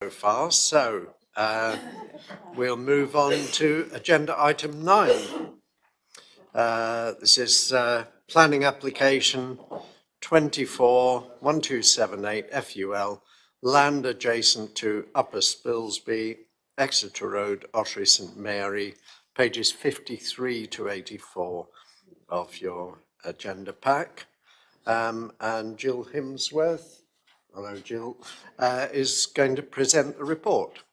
So far, we'll move on to agenda item 9. This is planning application 241278 FUL, land adjacent to Upper Spilsby, Exeter Road, Ottery St Mary, pages 53 to 84 of your agenda pack. And Jill Himsworth, hello Jill, is going to present the report.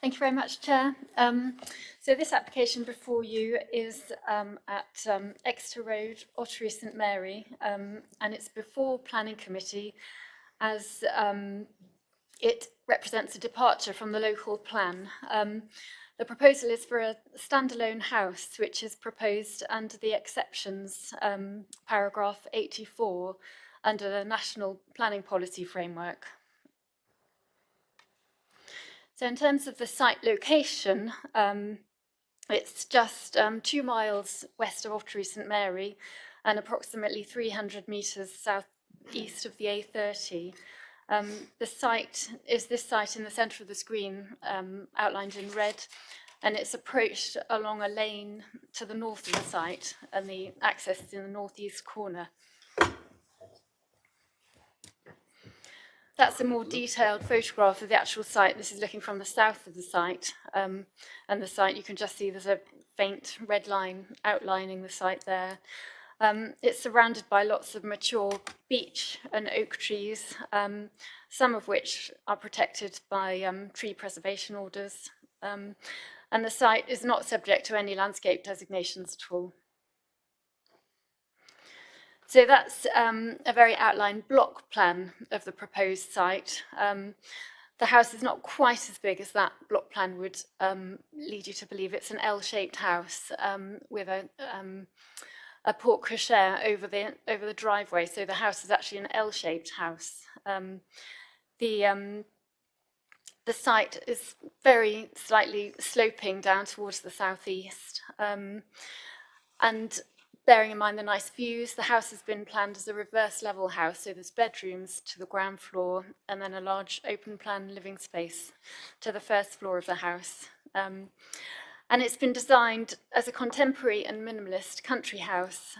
Thank you very much, Chair. So this application before you is at Exeter Road, Ottery St Mary, and it's before Planning Committee as it represents a departure from the local plan. The proposal is for a standalone house, which is proposed under the exceptions, paragraph 84, under the National Planning Policy Framework. So in terms of the site location, it's just 2 miles west of Ottery St Mary and approximately 300 metres southeast of the A30. The site is this site in the centre of the screen, outlined in red, and it's approached along a lane to the north of the site, and the access is in the northeast corner. That's a more detailed photograph of the actual site. This is looking from the south of the site, and the site, you can just see there's a faint red line outlining the site there. It's surrounded by lots of mature beech and oak trees, some of which are protected by tree preservation orders, and the site is not subject to any landscape designations at all. So that's a very outlined block plan of the proposed site. The house is not quite as big as that block plan would lead you to believe. It's an L-shaped house with a porte cochere over the driveway. So the house is actually an L-shaped house. The site is very slightly sloping down towards the southeast, and bearing in mind the nice views, the house has been planned as a reverse level house, so there's bedrooms to the ground floor and then a large open plan living space to the first floor of the house. And it's been designed as a contemporary and minimalist country house,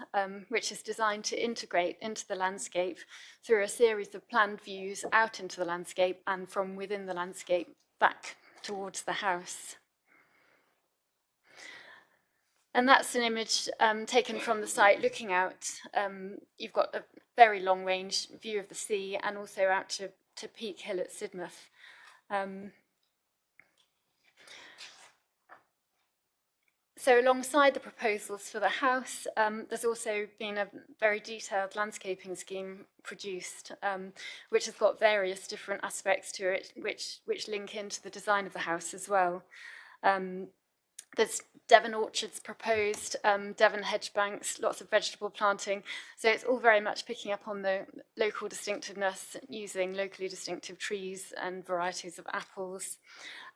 which is designed to integrate into the landscape through a series of planned views out into the landscape and from within the landscape back towards the house. And that's an image taken from the site looking out. You've got a very long range view of the sea and also out to Peak Hill at Sidmouth. So alongside the proposals for the house, there's also been a very detailed landscaping scheme produced, which has got various different aspects to it, which link into the design of the house as well. There's Devon orchards proposed, Devon hedge banks, lots of vegetable planting. So it's all very much picking up on the local distinctiveness, using locally distinctive trees and varieties of apples.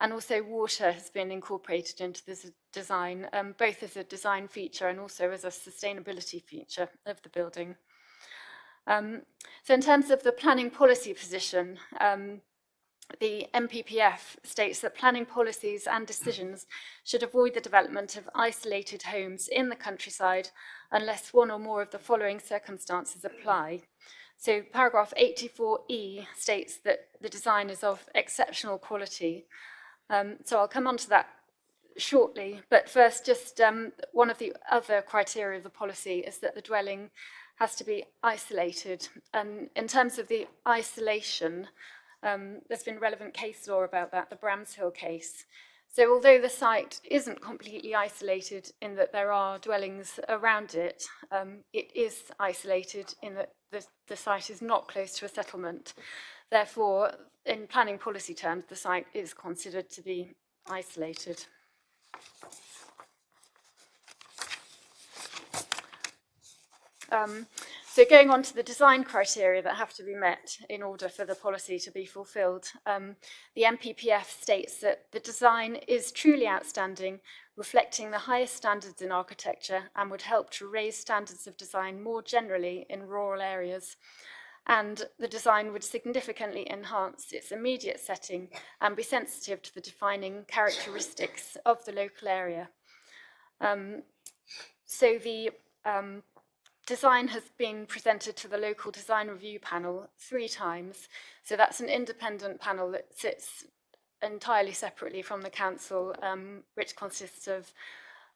And also water has been incorporated into this design, both as a design feature and also as a sustainability feature of the building. So in terms of the planning policy position, the NPPF states that planning policies and decisions should avoid the development of isolated homes in the countryside unless one or more of the following circumstances apply. So paragraph 84E states that the design is of exceptional quality. So I'll come on to that shortly, but first just one of the other criteria of the policy is that the dwelling has to be isolated. And in terms of the isolation, there's been relevant case law about that, the Bramshill case. So although the site isn't completely isolated in that there are dwellings around it, it is isolated in that the site is not close to a settlement. Therefore, in planning policy terms, the site is considered to be isolated. So going on to the design criteria that have to be met in order for the policy to be fulfilled, the NPPF states that the design is truly outstanding, reflecting the highest standards in architecture and would help to raise standards of design more generally in rural areas. and the design would significantly enhance its immediate setting and be sensitive to the defining characteristics of the local area. So the design has been presented to the local design review panel 3 times. So that's an independent panel that sits entirely separately from the council, which consists of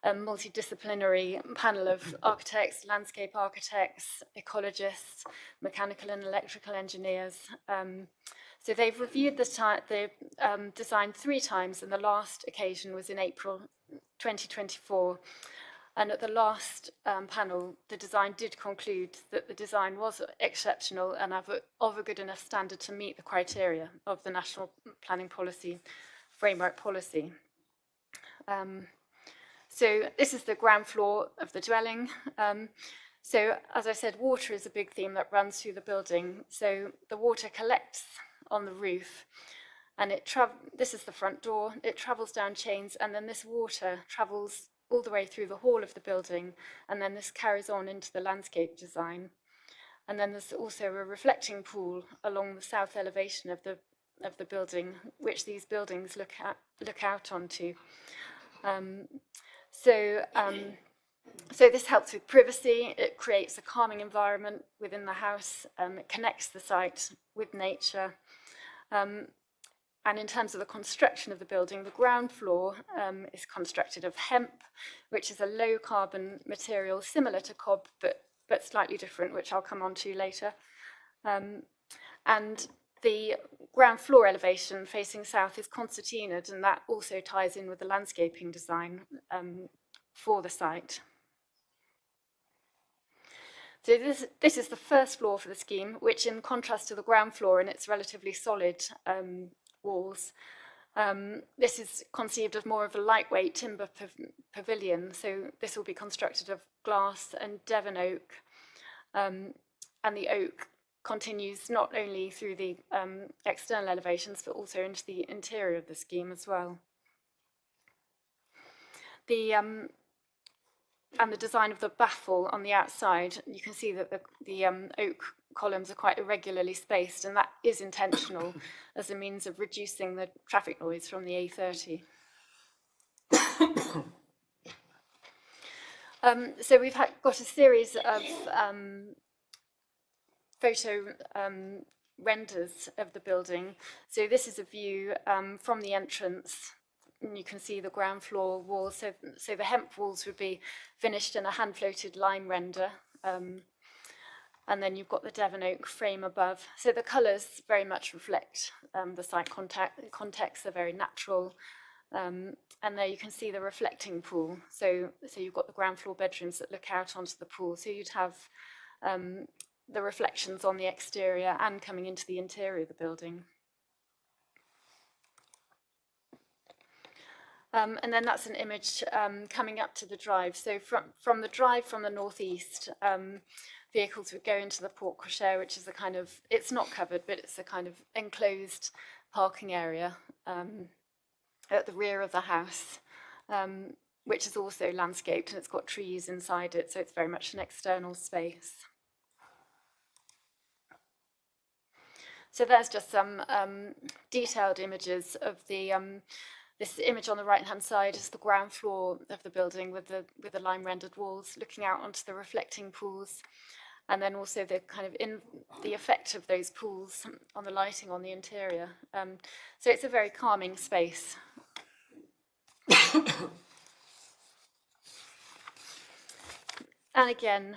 a multidisciplinary panel of architects, landscape architects, ecologists, mechanical and electrical engineers. So they've reviewed the design 3 times, and the last occasion was in April 2024. And at the last panel, the design did conclude that the design was exceptional and of a good enough standard to meet the criteria of the National Planning Policy Framework Policy. So this is the ground floor of the dwelling. So as I said, water is a big theme that runs through the building. So the water collects on the roof, and this is the front door. It travels down chains, and then this water travels all the way through the hall of the building, and then this carries on into the landscape design. And then there's also a reflecting pool along the south elevation of the building, which these buildings look out onto. So this helps with privacy. It creates a calming environment within the house. It connects the site with nature. And in terms of the construction of the building, the ground floor is constructed of hemp, which is a low carbon material similar to cob, but slightly different, which I'll come on to later. And the ground floor elevation facing south is concertinaed, and that also ties in with the landscaping design for the site. So this is the first floor for the scheme, which in contrast to the ground floor and its relatively solid walls, this is conceived as more of a lightweight timber pavilion. So this will be constructed of glass and Devon oak, and the oak continues not only through the external elevations, but also into the interior of the scheme as well. And the design of the baffle on the outside, you can see that the oak columns are quite irregularly spaced, and that is intentional as a means of reducing the traffic noise from the A30. So we've got a series of photo renders of the building. So this is a view from the entrance. And you can see the ground floor walls. So the hemp walls would be finished in a hand-floated lime render. And then you've got the Devon oak frame above. So the colours very much reflect the site context. They're very natural. And there you can see the reflecting pool. So you've got the ground floor bedrooms that look out onto the pool. So you'd have the reflections on the exterior and coming into the interior of the building. And then that's an image coming up to the drive. So from the drive from the northeast, vehicles would go into the porte cochere, which is a kind of, it's not covered, but it's a kind of enclosed parking area at the rear of the house, which is also landscaped, and it's got trees inside it, so it's very much an external space. So there's just some detailed images of the this image on the right-hand side is the ground floor of the building with the lime-rendered walls looking out onto the reflecting pools, and then also the kind of the effect of those pools on the lighting on the interior. So it's a very calming space. And again,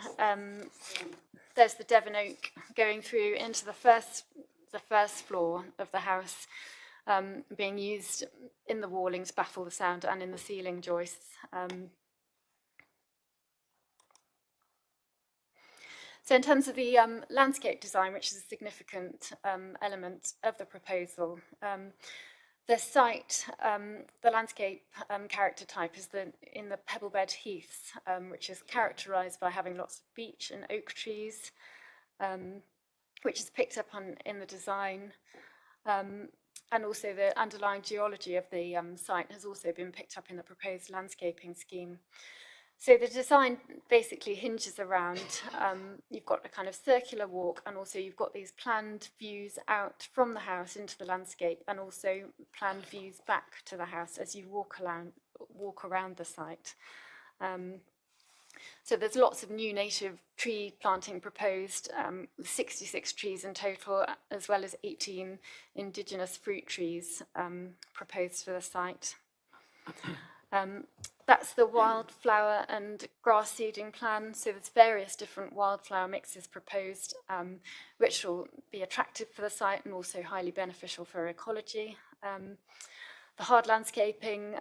there's the Devon oak going through into the first floor of the house, being used in the walling to baffle the sound and in the ceiling joists. So in terms of the landscape design, which is a significant element of the proposal, the site, the landscape character type is in the pebblebed heaths, which is characterised by having lots of beech and oak trees, which is picked up in the design. And also the underlying geology of the site has also been picked up in the proposed landscaping scheme. So the design basically hinges around, you've got a kind of circular walk, and also you've got these planned views out from the house into the landscape, and also planned views back to the house as you walk around the site. So there's lots of new native tree planting proposed, 66 trees in total, as well as 18 indigenous fruit trees proposed for the site. That's the wildflower and grass seeding plan. So there's various different wildflower mixes proposed, which will be attractive for the site and also highly beneficial for ecology. The hard landscaping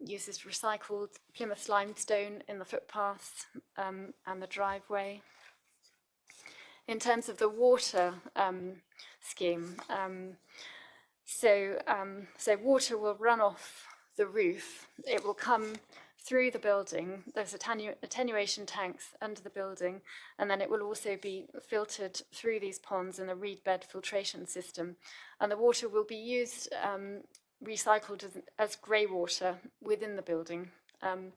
uses recycled Plymouth limestone in the footpaths and the driveway. In terms of the water scheme, so water will run off the roof. It will come through the building. There's attenuation tanks under the building, and then it will also be filtered through these ponds in a reed bed filtration system. And the water will be used, recycled as grey water within the building. And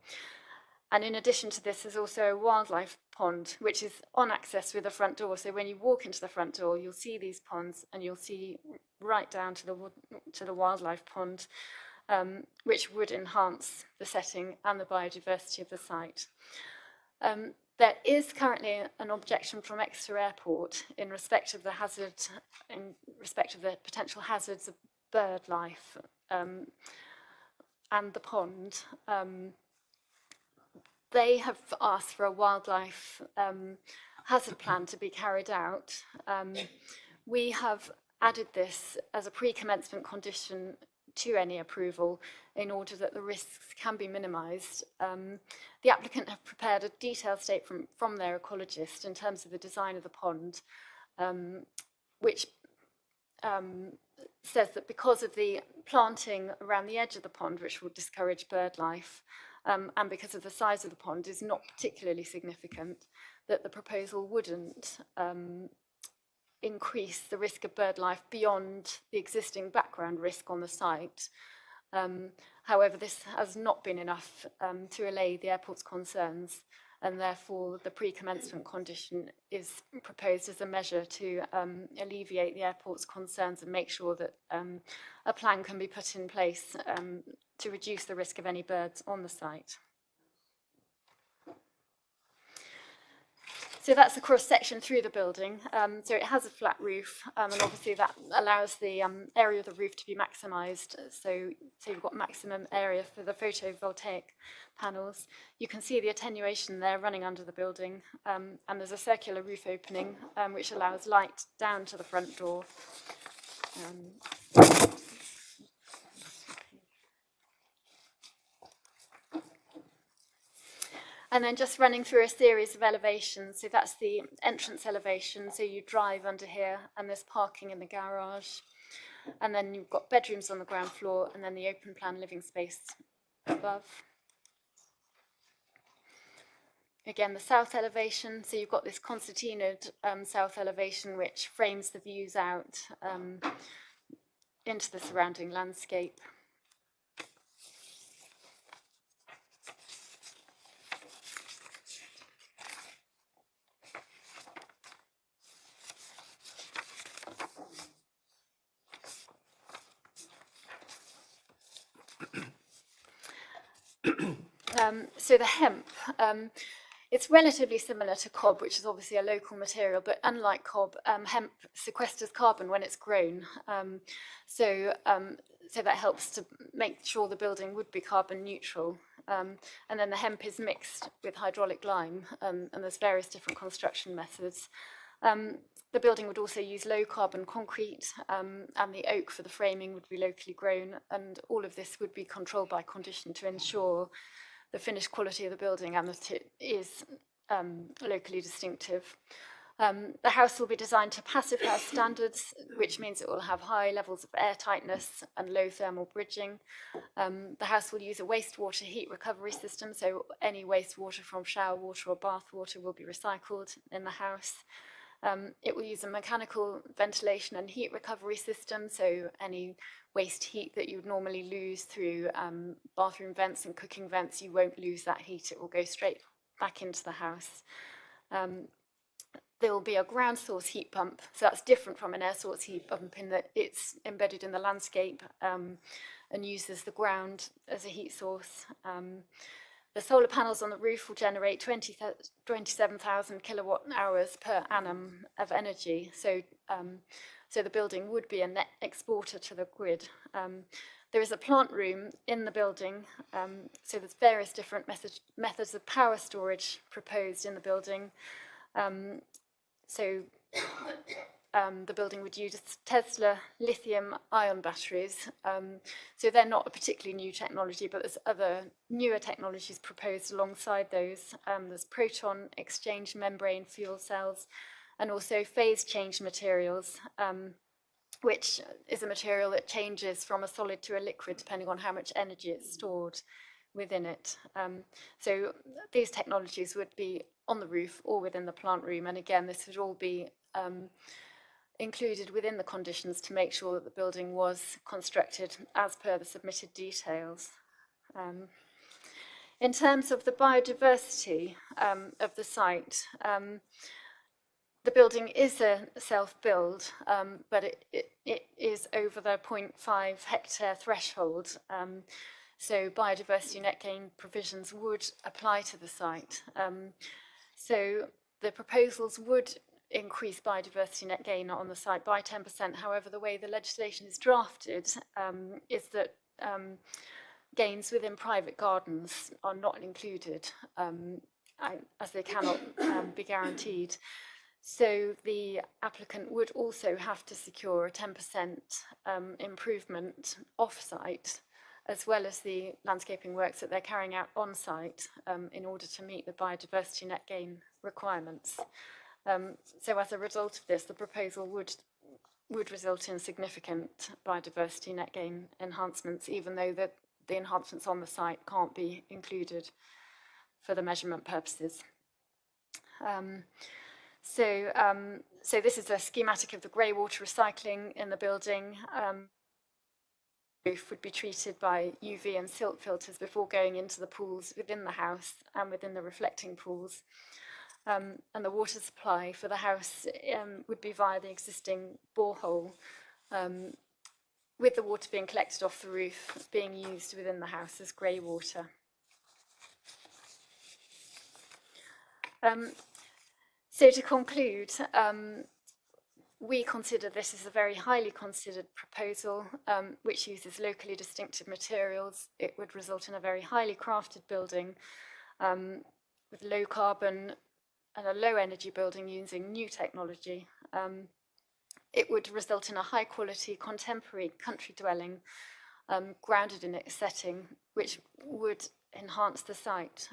in addition to this, there's also a wildlife pond, which is on access with the front door. So when you walk into the front door, you'll see these ponds, and you'll see right down to the wildlife pond, which would enhance the setting and the biodiversity of the site. There is currently an objection from Exeter Airport in respect of the potential hazards of bird life and the pond. They have asked for a wildlife hazard plan to be carried out. We have added this as a pre-commencement condition to any approval in order that the risks can be minimised. The applicant have prepared a detailed statement from their ecologist in terms of the design of the pond, which says that because of the planting around the edge of the pond, which will discourage bird life, and because of the size of the pond is not particularly significant, that the proposal wouldn't increase the risk of bird life beyond the existing background risk on the site. However, this has not been enough to allay the airport's concerns, and therefore the pre-commencement condition is proposed as a measure to alleviate the airport's concerns and make sure that a plan can be put in place to reduce the risk of any birds on the site. So that's a cross section through the building. So it has a flat roof, and obviously that allows the area of the roof to be maximised. So you've got maximum area for the photovoltaic panels. You can see the attenuation there running under the building, and there's a circular roof opening which allows light down to the front door. And then just running through a series of elevations. So that's the entrance elevation. So you drive under here, and there's parking in the garage. And then you've got bedrooms on the ground floor, and then the open plan living space above. Again, the south elevation. So you've got this concertinaed south elevation, which frames the views out into the surrounding landscape. So the hemp, it's relatively similar to cob, which is obviously a local material, but unlike cob, hemp sequesters carbon when it's grown. So that helps to make sure the building would be carbon neutral. And then the hemp is mixed with hydraulic lime, and there's various different construction methods. The building would also use low carbon concrete, and the oak for the framing would be locally grown, and all of this would be controlled by condition to ensure the finished quality of the building and that it is locally distinctive. The house will be designed to passive house standards, which means it will have high levels of air tightness and low thermal bridging. The house will use a wastewater heat recovery system, so any wastewater from shower water or bath water will be recycled in the house. It will use a mechanical ventilation and heat recovery system, so any waste heat that you would normally lose through bathroom vents and cooking vents, you won't lose that heat, it will go straight back into the house. There will be a ground source heat pump, so that's different from an air source heat pump in that it's embedded in the landscape and uses the ground as a heat source. The solar panels on the roof will generate 27,000 kilowatt hours per annum of energy, so the building would be a net exporter to the grid. There is a plant room in the building, so there's various different methods of power storage proposed in the building. The building would use Tesla lithium-ion batteries. So they're not a particularly new technology, but there's other newer technologies proposed alongside those. There's proton exchange membrane fuel cells, and also phase change materials, which is a material that changes from a solid to a liquid depending on how much energy it's stored within it. So these technologies would be on the roof or within the plant room, and again, this would all be included within the conditions to make sure that the building was constructed as per the submitted details. In terms of the biodiversity of the site, the building is a self-build, but it is over the 0.5 hectare threshold. So biodiversity net gain provisions would apply to the site. So the proposals would increase biodiversity net gain on the site by 10%. However, the way the legislation is drafted is that gains within private gardens are not included, as they cannot be guaranteed. So the applicant would also have to secure a 10% improvement off-site, as well as the landscaping works that they're carrying out on-site in order to meet the biodiversity net gain requirements. So as a result of this, the proposal would result in significant biodiversity net gain enhancements, even though the enhancements on the site can't be included for the measurement purposes. So this is a schematic of the grey water recycling in the building. The roof would be treated by UV and silt filters before going into the pools within the house and within the reflecting pools. And the water supply for the house would be via the existing borehole, with the water being collected off the roof, being used within the house as grey water. So to conclude, we consider this as a very highly considered proposal, which uses locally distinctive materials. It would result in a very highly crafted building with low carbon and a low energy building using new technology. It would result in a high quality contemporary country dwelling grounded in its setting, which would enhance the site.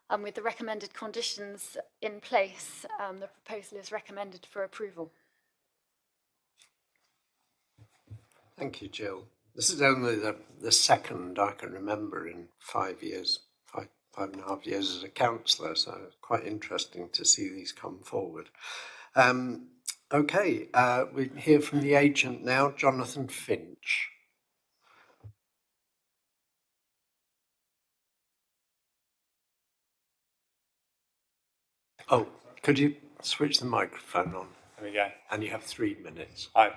And with the recommended conditions in place, the proposal is recommended for approval. Thank you, Jill. This is only the second I can remember in 5 years, five and a half years as a councillor, so it's quite interesting to see these come forward. Okay, we hear from the agent now, Jonathan Finch. Oh, could you switch the microphone on? There we go. And you have 3 minutes. Hi.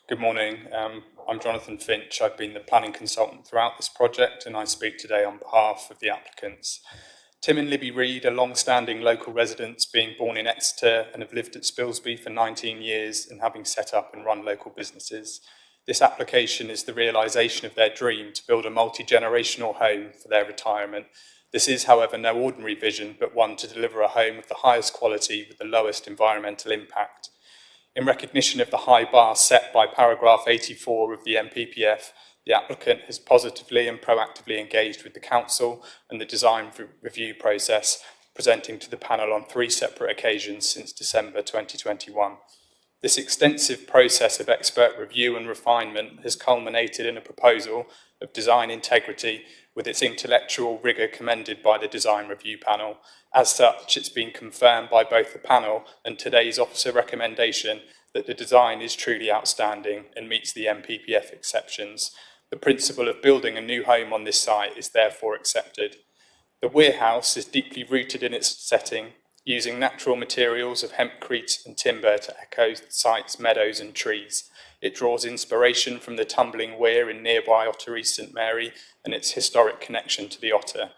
Good morning. I'm Jonathan Finch. I've been the planning consultant throughout this project, and I speak today on behalf of the applicants. Tim and Libby Reid are long-standing local residents, being born in Exeter and have lived at Spilsby for 19 years and having set up and run local businesses. This application is the realisation of their dream to build a multi-generational home for their retirement. This is, however, no ordinary vision, but one to deliver a home of the highest quality with the lowest environmental impact. In recognition of the high bar set by paragraph 84 of the NPPF, the applicant has positively and proactively engaged with the council and the design review process, presenting to the panel on 3 separate occasions since December 2021. This extensive process of expert review and refinement has culminated in a proposal of design integrity, with its intellectual rigour commended by the design review panel. As such, it's been confirmed by both the panel and today's officer recommendation that the design is truly outstanding and meets the NPPF exceptions. The principle of building a new home on this site is therefore accepted. The Weir House is deeply rooted in its setting, using natural materials of hempcrete and timber to echo the site's meadows and trees. It draws inspiration from the tumbling weir in nearby Ottery St Mary and its historic connection to the otter.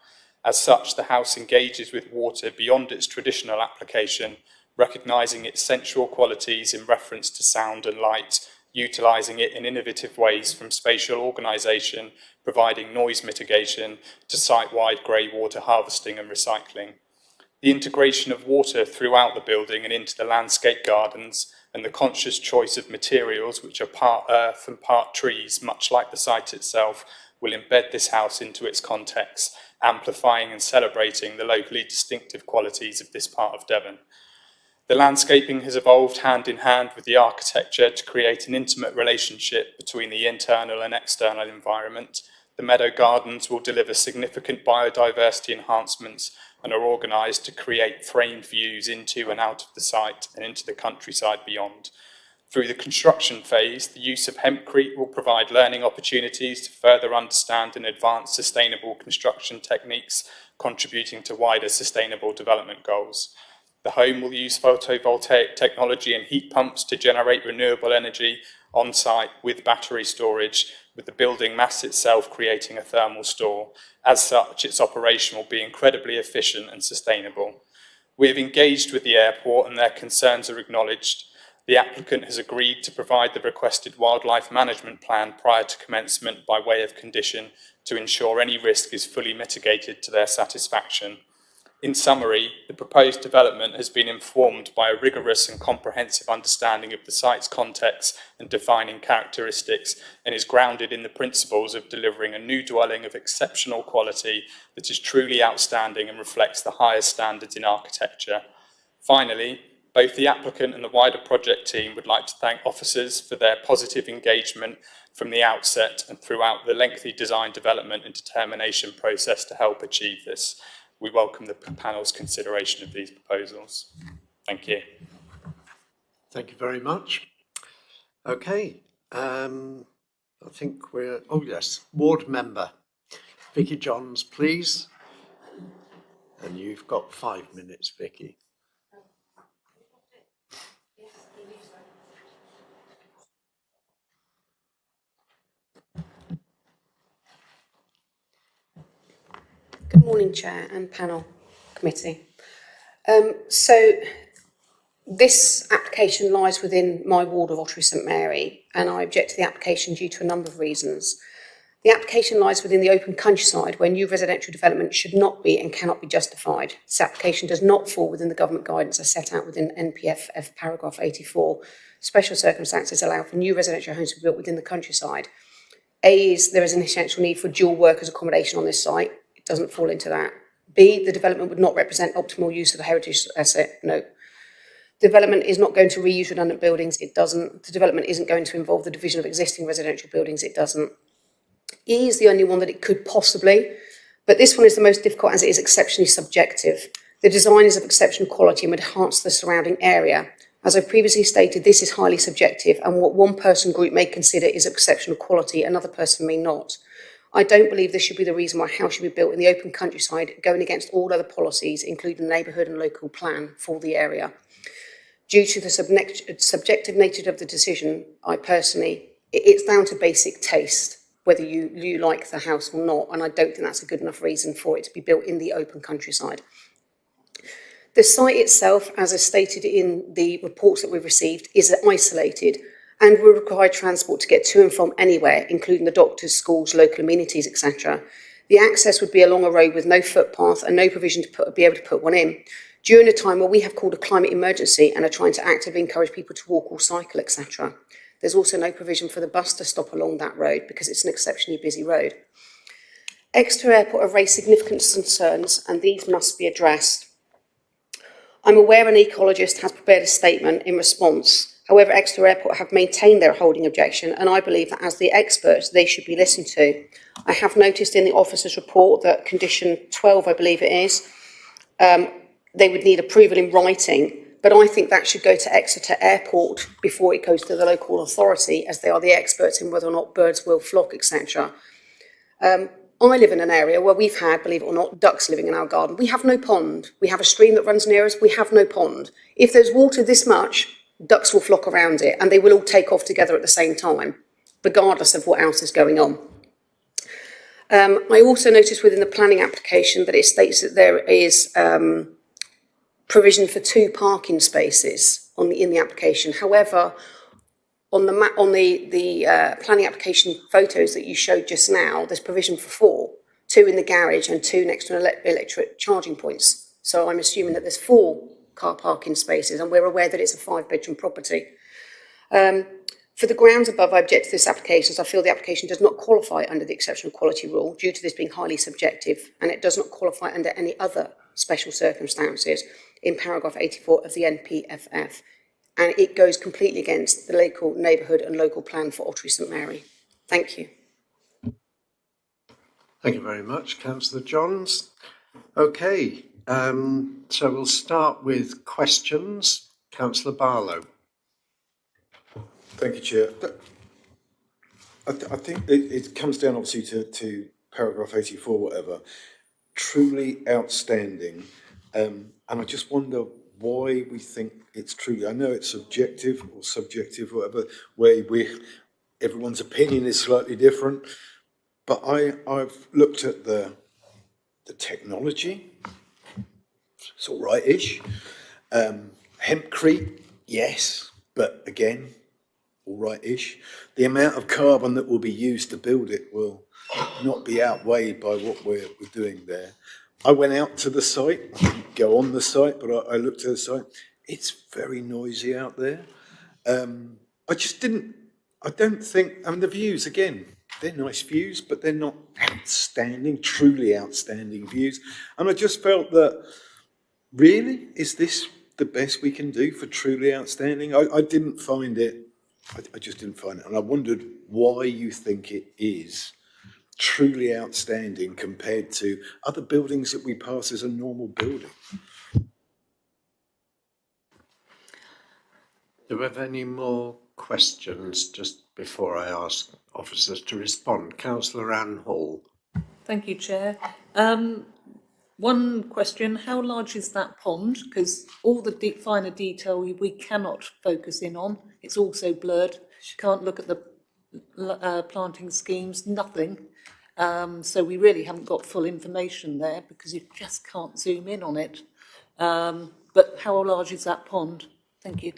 As such, the house engages with water beyond its traditional application, recognising its sensual qualities in reference to sound and light, utilising it in innovative ways from spatial organisation, providing noise mitigation, to site-wide grey water harvesting and recycling. The integration of water throughout the building and into the landscape gardens, and the conscious choice of materials which are part earth and part trees, much like the site itself, will embed this house into its context, amplifying and celebrating the locally distinctive qualities of this part of Devon. The landscaping has evolved hand in hand with the architecture to create an intimate relationship between the internal and external environment. The meadow gardens will deliver significant biodiversity enhancements and are organised to create framed views into and out of the site and into the countryside beyond. Through the construction phase, the use of hempcrete will provide learning opportunities to further understand and advance sustainable construction techniques, contributing to wider sustainable development goals. The home will use photovoltaic technology and heat pumps to generate renewable energy on site with battery storage, with the building mass itself creating a thermal store. As such, its operation will be incredibly efficient and sustainable. We have engaged with the airport and their concerns are acknowledged. The applicant has agreed to provide the requested wildlife management plan prior to commencement by way of condition to ensure any risk is fully mitigated to their satisfaction. In summary, the proposed development has been informed by a rigorous and comprehensive understanding of the site's context and defining characteristics, and is grounded in the principles of delivering a new dwelling of exceptional quality that is truly outstanding and reflects the highest standards in architecture. Finally, both the applicant and the wider project team would like to thank officers for their positive engagement from the outset and throughout the lengthy design development and determination process to help achieve this. We welcome the panel's consideration of these proposals. Thank you. Thank you very much. Okay, I think we're, oh yes, ward member. Vicky Johns, please. And you've got 5 minutes, Vicky. Good morning, Chair and panel committee. So this application lies within my ward of Ottery St Mary, and I object to the application due to a number of reasons. The application lies within the open countryside where new residential development should not be and cannot be justified. This application does not fall within the government guidance as set out within NPPF paragraph 84. Special circumstances allow for new residential homes to be built within the countryside. A is there is an essential need for dual workers accommodation on this site. It doesn't fall into that. B, the development would not represent optimal use of the heritage asset. No. Development is not going to reuse redundant buildings. It doesn't. The development isn't going to involve the division of existing residential buildings. It doesn't. E is the only one that it could possibly, but this one is the most difficult as it is exceptionally subjective. The design is of exceptional quality and would enhance the surrounding area. As I've previously stated, this is highly subjective, and what one person group may consider is of exceptional quality, another person may not. I don't believe this should be the reason why a house should be built in the open countryside, going against all other policies, including the neighbourhood and local plan for the area. Due to the subjective nature of the decision, it's down to basic taste, whether you like the house or not, and I don't think that's a good enough reason for it to be built in the open countryside. The site itself, as is stated in the reports that we've received, is isolated and will require transport to get to and from anywhere, including the doctors, schools, local amenities, etc. The access would be along a road with no footpath and no provision to be able to put one in, during a time where we have called a climate emergency and are trying to actively encourage people to walk or cycle, etc. There's also no provision for the bus to stop along that road because it's an exceptionally busy road. Exeter Airport have raised significant concerns, and these must be addressed. I'm aware an ecologist has prepared a statement in response. However, Exeter Airport have maintained their holding objection, and I believe that as the experts, they should be listened to. I have noticed in the officer's report that condition 12, I believe it is, they would need approval in writing, but I think that should go to Exeter Airport before it goes to the local authority, as they are the experts in whether or not birds will flock, etc. I live in an area where we've had, believe it or not, ducks living in our garden. We have no pond. We have a stream that runs near us. We have no pond. If there's water this much, ducks will flock around it, and they will all take off together at the same time, regardless of what else is going on. I also noticed within the planning application that it states that there is provision for 2 parking spaces in the application. However, on the planning application photos that you showed just now, there's provision for 4, 2 in the garage and 2 next to electric charging points. So I'm assuming that there's 4 car parking spaces, and we're aware that it's a 5-bedroom property. For the grounds above, I object to this application, as I feel the application does not qualify under the exceptional quality rule due to this being highly subjective, and it does not qualify under any other special circumstances in paragraph 84 of the NPPF, and it goes completely against the local neighbourhood and local plan for Ottery St Mary. Thank you. Thank you very much, Councillor Johns. Okay, so we'll start with questions. Councillor Barlow. Thank you, Chair. I think it comes down obviously to paragraph 84, whatever. Truly outstanding. And I just wonder why we think it's truly. I know it's subjective or subjective, whatever, where everyone's opinion is slightly different. But I've looked at the technology. It's all right-ish. Hempcrete, yes, but again, all right-ish. The amount of carbon that will be used to build it will not be outweighed by what we're doing there. I went out to the site. I didn't go on the site, but I looked at the site. It's very noisy out there. I don't think, the views, again, they're nice views, but they're not outstanding, truly outstanding views. And I just felt that, really, is this the best we can do for truly outstanding? I didn't find it. I just didn't find it. And I wondered why you think it is truly outstanding compared to other buildings that we pass as a normal building. Do we have any more questions just before I ask officers to respond? Councillor Anne Hall. Thank you, Chair. One question, how large is that pond? Because all the finer detail we cannot focus in on. It's also blurred. You can't look at the planting schemes, nothing. So we really haven't got full information there because you just can't zoom in on it. But how large is that pond? Thank you.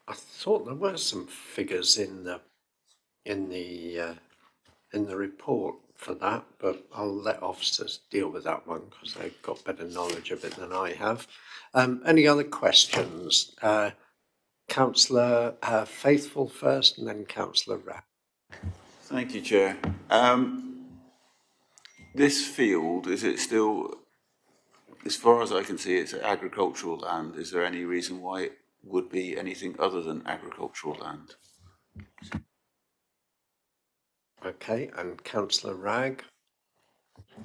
I thought there were some figures in the report for that, but I'll let officers deal with that one because they've got better knowledge of it than I have. Any other questions? Councillor Faithful first, and then Councillor Rapp. Thank you, Chair. This field, is it still, as far as I can see, it's agricultural land. Is there any reason why it would be anything other than agricultural land? Okay, and Councillor Ragg.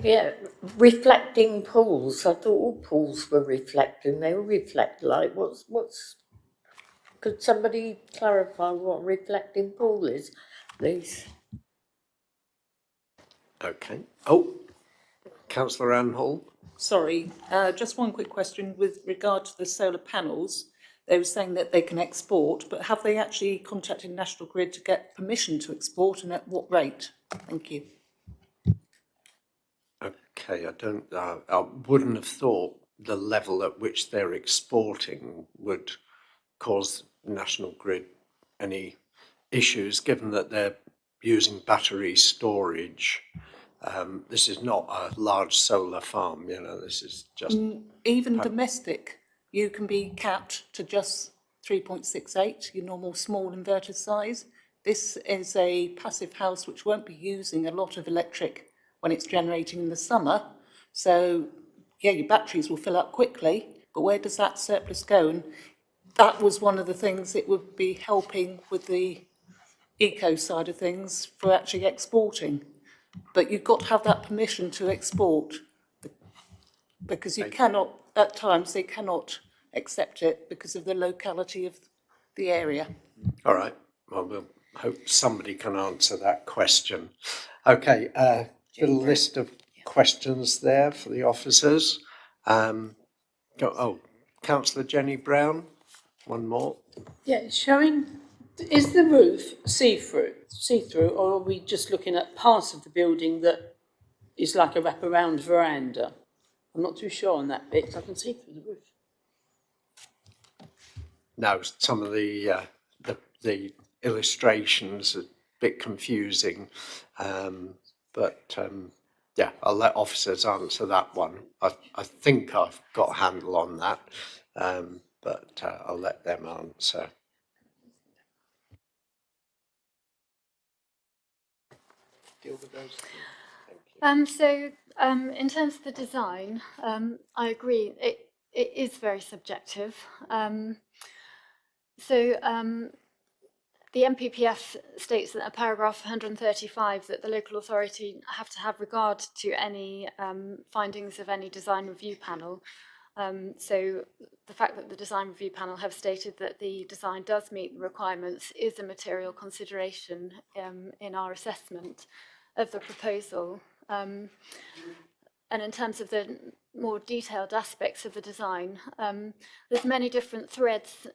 Yeah, reflecting pools. I thought all pools were reflecting. They will reflect light. What's? Could somebody clarify what a reflecting pool is, please? Okay. Oh, Councillor Anne Hall. Sorry, just one quick question with regard to the solar panels. They were saying that they can export, but have they actually contacted National Grid to get permission to export, and at what rate? Thank you. Okay, I wouldn't have thought the level at which they're exporting would cause National Grid any issues, given that they're using battery storage. This is not a large solar farm, this is just... Even domestic, you can be capped to just 3.68, your normal small inverter size. This is a passive house which won't be using a lot of electric when it's generating in the summer. So, yeah, your batteries will fill up quickly, but where does that surplus go? And that was one of the things it would be helping with the eco side of things for actually exporting. But you've got to have that permission to export, because you cannot, at times, they cannot accept it because of the locality of the area. All right, well, we'll hope somebody can answer that question. Okay, little list of questions there for the officers. Councillor Jenny Brown, one more. Yeah, it's showing, is the roof see-through, or are we just looking at part of the building that is like a wraparound veranda? I'm not too sure on that bit, I can see through the roof. No, some of the illustrations are a bit confusing, but yeah, I'll let officers answer that one. I think I've got a handle on that, but I'll let them answer. Deal with those. In terms of the design, I agree, it is very subjective. The NPPF states in paragraph 135 that the local authority have to have regard to any findings of any design review panel. So the fact that the design review panel have stated that the design does meet the requirements is a material consideration in our assessment of the proposal. And in terms of the more detailed aspects of the design, there's many different threads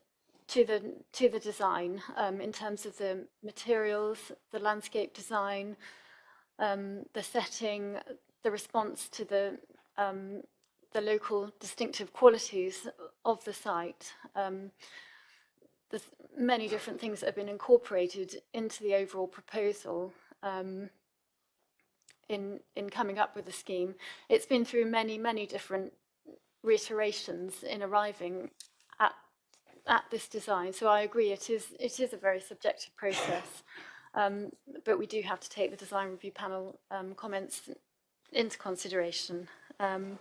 to the design in terms of the materials, the landscape design, the setting, the response to the local distinctive qualities of the site. There's many different things that have been incorporated into the overall proposal in coming up with the scheme. It's been through many different reiterations in arriving at this design. So I agree, it is a very subjective process, but we do have to take the design review panel comments into consideration. Going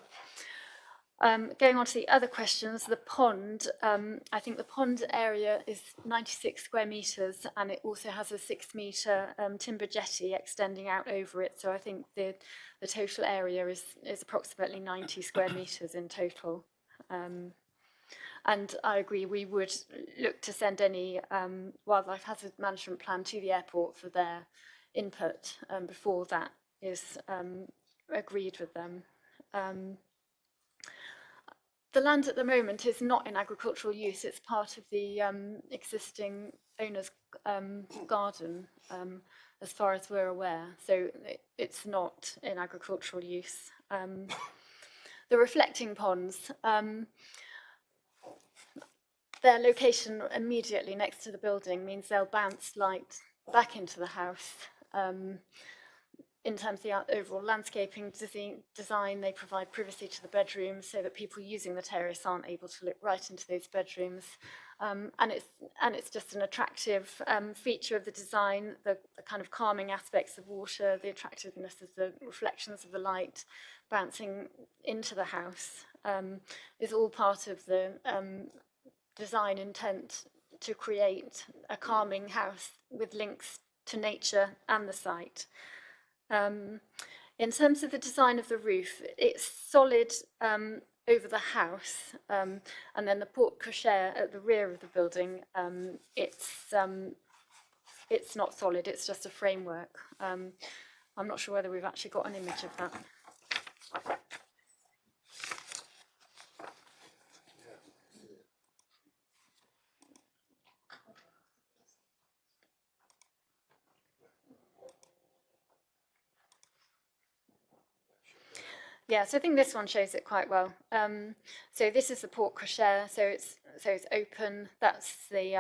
on to the other questions, the pond, I think the pond area is 96 square metres, and it also has a 6 metre timber jetty extending out over it. So I think the total area is approximately 90 square metres in total. And I agree, we would look to send any wildlife hazard management plan to the airport for their input before that is agreed with them. The land at the moment is not in agricultural use. It's part of the existing owner's garden, as far as we're aware. So it's not in agricultural use. The reflecting ponds, their location immediately next to the building means they'll bounce light back into the house. In terms of the overall landscaping design, they provide privacy to the bedrooms so that people using the terrace aren't able to look right into those bedrooms. And it's just an attractive feature of the design, the kind of calming aspects of water, the attractiveness of the reflections of the light bouncing into the house is all part of the design intent to create a calming house with links to nature and the site. In terms of the design of the roof, it's solid over the house, and then the porte cochere at the rear of the building, it's not solid, it's just a framework. I'm not sure whether we've actually got an image of that. Yeah, so I think this one shows it quite well. So this is the porte cochere, so it's open. That's the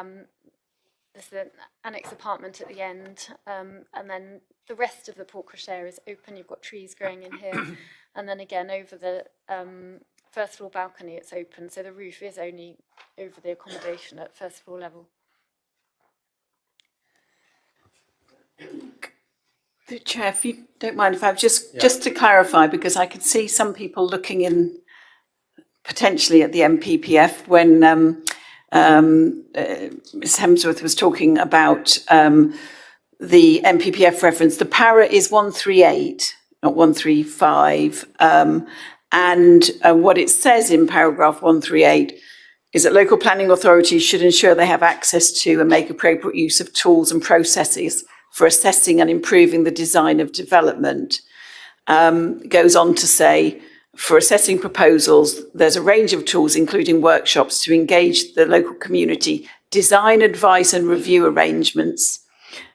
annex apartment at the end, and then the rest of the porte cochere is open. You've got trees growing in here, and then again over the first floor balcony, it's open. So the roof is only over the accommodation at first floor level. Chair, if you don't mind, if I've just to clarify, because I could see some people looking in potentially at the NPPF when Ms Hemsworth was talking about the NPPF reference. The para is 138, not 135. And what it says in paragraph 138 is that local planning authorities should ensure they have access to and make appropriate use of tools and processes for assessing and improving the design of development. It goes on to say, for assessing proposals, there's a range of tools, including workshops, to engage the local community, design, advice and review arrangements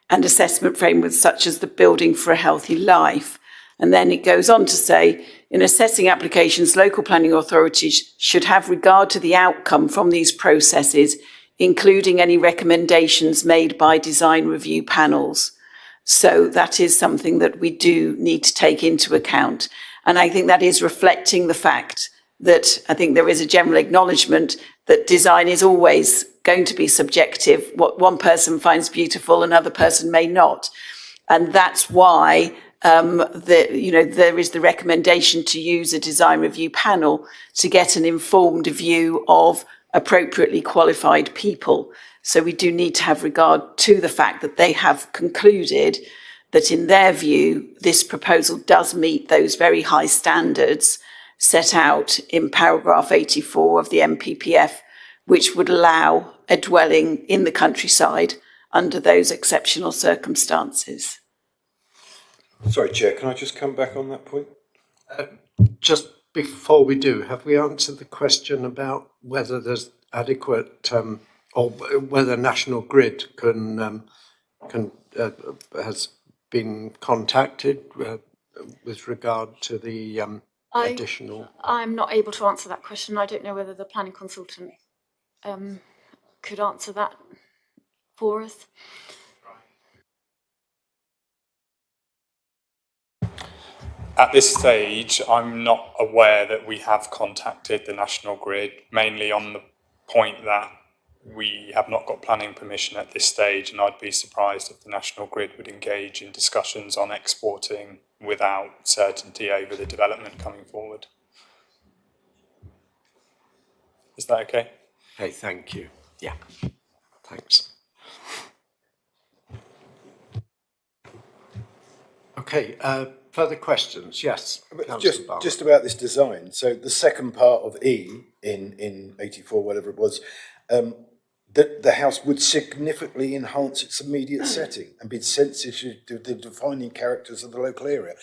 and assessment frameworks such as the Building for a Healthy Life. And then it goes on to say, in assessing applications, local planning authorities should have regard to the outcome from these processes, including any recommendations made by design review panels. So that is something that we do need to take into account. And I think that is reflecting the fact that I think there is a general acknowledgement that design is always going to be subjective. What one person finds beautiful, another person may not. And that's why there is the recommendation to use a design review panel to get an informed view of appropriately qualified people. So we do need to have regard to the fact that they have concluded that in their view, this proposal does meet those very high standards set out in paragraph 84 of the NPPF, which would allow a dwelling in the countryside under those exceptional circumstances. Sorry, Chair, can I just come back on that point? Just before we do, have we answered the question about whether there's adequate or whether National Grid has been contacted with regard to the additional? I'm not able to answer that question. I don't know whether the planning consultant could answer that for us. At this stage, I'm not aware that we have contacted the National Grid, mainly on the point that we have not got planning permission at this stage, and I'd be surprised if the National Grid would engage in discussions on exporting without certainty over the development coming forward. Is that okay? Okay, thank you. Yeah, thanks. Okay, further questions? Yes. Just about this design. So the second part of E in 84, whatever it was, that the house would significantly enhance its immediate setting and be sensitive to the defining characters of the local area.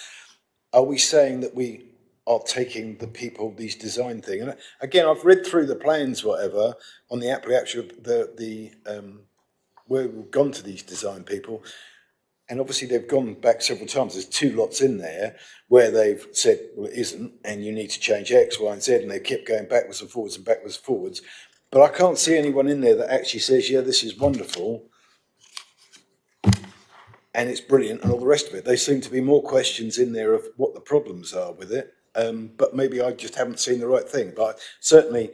Are we saying that we are taking the people, these design thing? And again, I've read through the plans, whatever, on the application, where we've gone to these design people. And obviously they've gone back several times. There's two lots in there where they've said, well, it isn't, and you need to change X, Y, and Z, and they kept going backwards and forwards and backwards and forwards. But I can't see anyone in there that actually says, yeah, this is wonderful, and it's brilliant, and all the rest of it. There seem to be more questions in there of what the problems are with it, but maybe I just haven't seen the right thing. But certainly,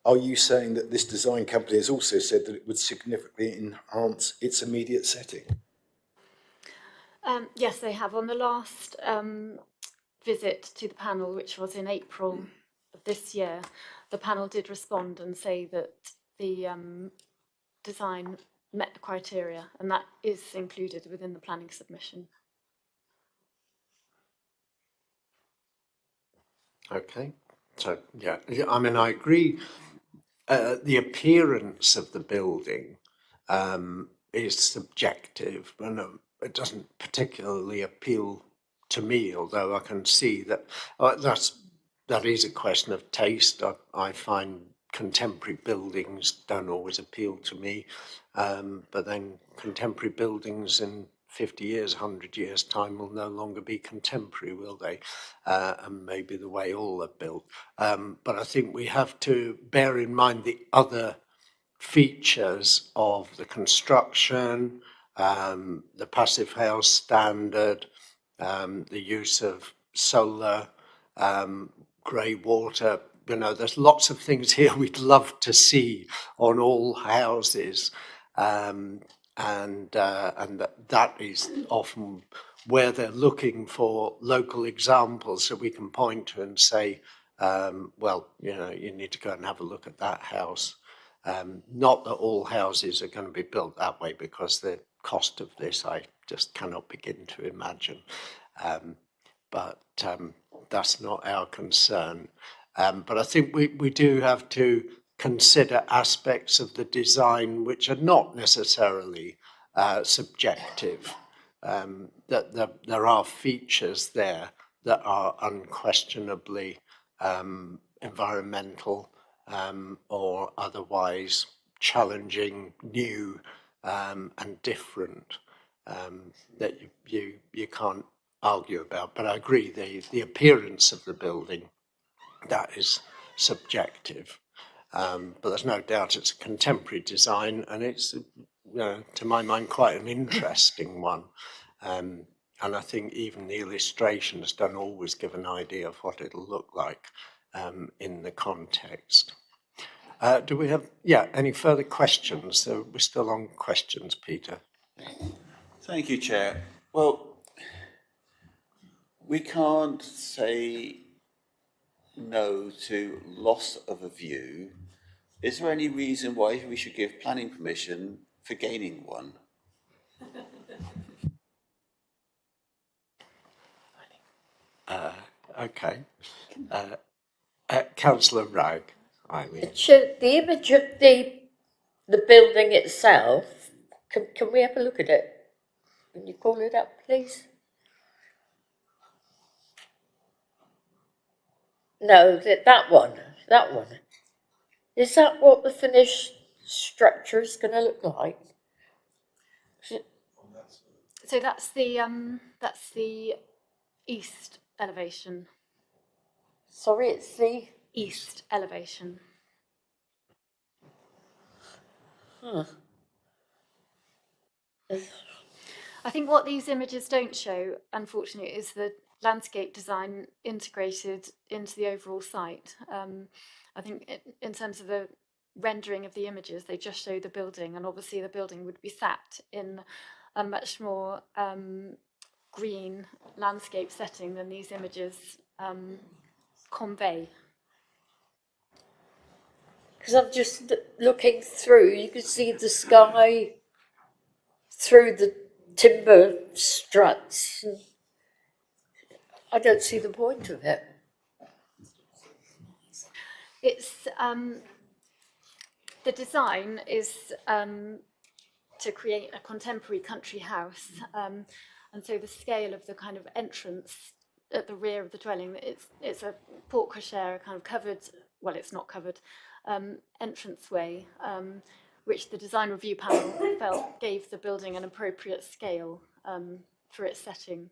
are you saying that this design company has also said that it would significantly enhance its immediate setting? Yes, they have. On the last visit to the panel, which was in April of this year, the panel did respond and say that the design met the criteria, and that is included within the planning submission. Okay, so yeah, I mean, I agree. The appearance of the building is subjective, and it doesn't particularly appeal to me, although I can see that that is a question of taste. I find contemporary buildings don't always appeal to me, but then contemporary buildings in 50 years, 100 years time will no longer be contemporary, will they? And maybe the way all are built. But I think we have to bear in mind the other features of the construction, the passive house standard, the use of solar, grey water. There's lots of things here we'd love to see on all houses, and that is often where they're looking for local examples, so we can point to and say, well, you need to go and have a look at that house. Not that all houses are going to be built that way, because the cost of this I just cannot begin to imagine. But that's not our concern. But I think we do have to consider aspects of the design which are not necessarily subjective. That there are features there that are unquestionably environmental or otherwise challenging, new and different, that you can't argue about. But I agree, the appearance of the building, that is subjective. But there's no doubt it's a contemporary design, and it's, to my mind, quite an interesting one. And I think even the illustrations don't always give an idea of what it'll look like in the context. Do we have, any further questions? So we're still on questions, Peter. Thank you, Chair. Well, we can't say no to loss of a view. Is there any reason why we should give planning permission for gaining one? Okay. Councillor Wragg, Eileen. The image of the building itself, can we have a look at it? Can you call it up, please? No, that one. Is that what the finished structure is going to look like? So that's the east elevation. Sorry, it's the East elevation. I think what these images don't show, unfortunately, is the landscape design integrated into the overall site. I think in terms of the rendering of the images, they just show the building, and obviously the building would be sat in a much more green landscape setting than these images convey. Because I'm just looking through, you can see the sky through the timber struts. I don't see the point of it. It's the design is to create a contemporary country house, and so the scale of the kind of entrance at the rear of the dwelling, it's a porte cochere, kind of covered, well, it's not covered, entranceway, which the design review panel felt gave the building an appropriate scale for its setting.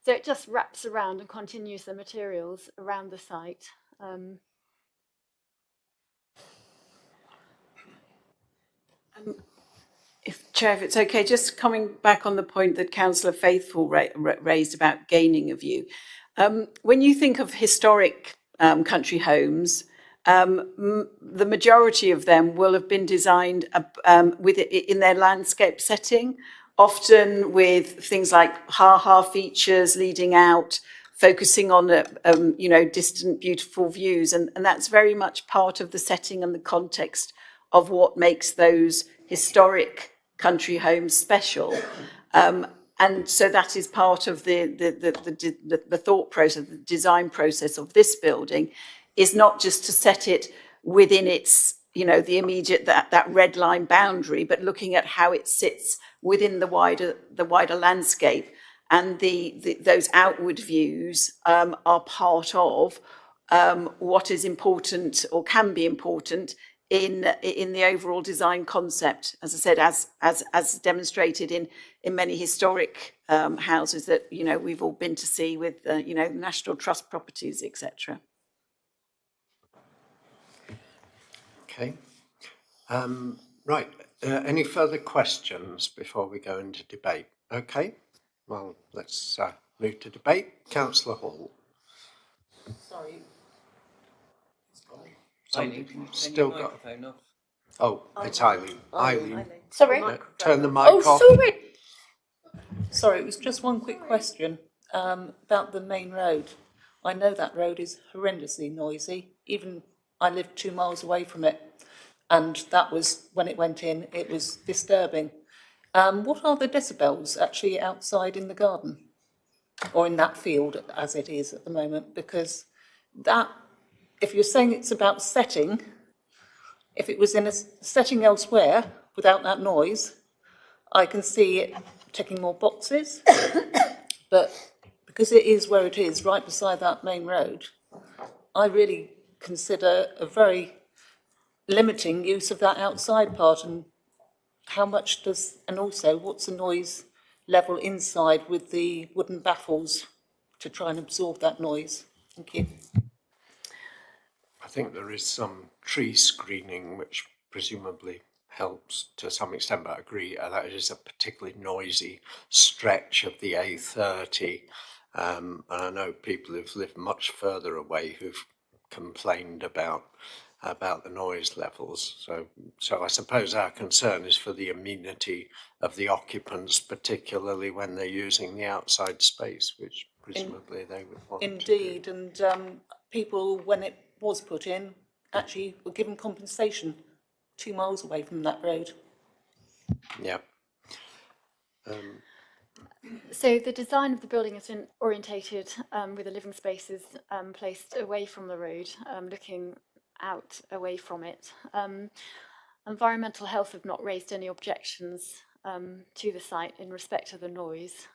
So it just wraps around and continues the materials around the site. Chair, if it's okay, just coming back on the point that Councillor Faithful raised about gaining a view. When you think of historic country homes, the majority of them will have been designed in their landscape setting, often with things like ha-ha features leading out, focusing on distant, beautiful views, and that's very much part of the setting and the context of what makes those historic country homes special. And so that is part of the thought process, the design process of this building, is not just to set it within its, the immediate, that red line boundary, but looking at how it sits within the wider landscape. And those outward views are part of what is important or can be important in the overall design concept, as I said, as demonstrated in many historic houses that we've all been to see with National Trust properties, etc. Okay. Right. Any further questions before we go into debate? Okay. Well, let's move to debate. Councillor Hall. Sorry. Still got. Oh, it's Eileen. Eileen. Sorry? Turn the mic Oh, off. sorry. Sorry, it was just one quick question about the main road. I know that road is horrendously noisy. Even I live 2 miles away from it. And that was, when it went in, it was disturbing. What are the decibels actually outside in the garden? Or in that field as it is at the moment? Because that, if you're saying it's about setting, if it was in a setting elsewhere without that noise, I can see it ticking more boxes. But because it is where it is, right beside that main road, I really consider a very limiting use of that outside part. And how much does, and also what's the noise level inside with the wooden baffles to try and absorb that noise? Thank you. I think there is some tree screening which presumably helps to some extent, but I agree that it is a particularly noisy stretch of the A30. And I know people who've lived much further away who've complained about the noise levels. So I suppose our concern is for the amenity of the occupants, particularly when they're using the outside space, which presumably they would want. Indeed, and people, when it was put in, actually were given compensation 2 miles away from that road. Yeah. So the design of the building is orientated with the living spaces placed away from the road, looking out away from it. Environmental health have not raised any objections to the site in respect of the noise.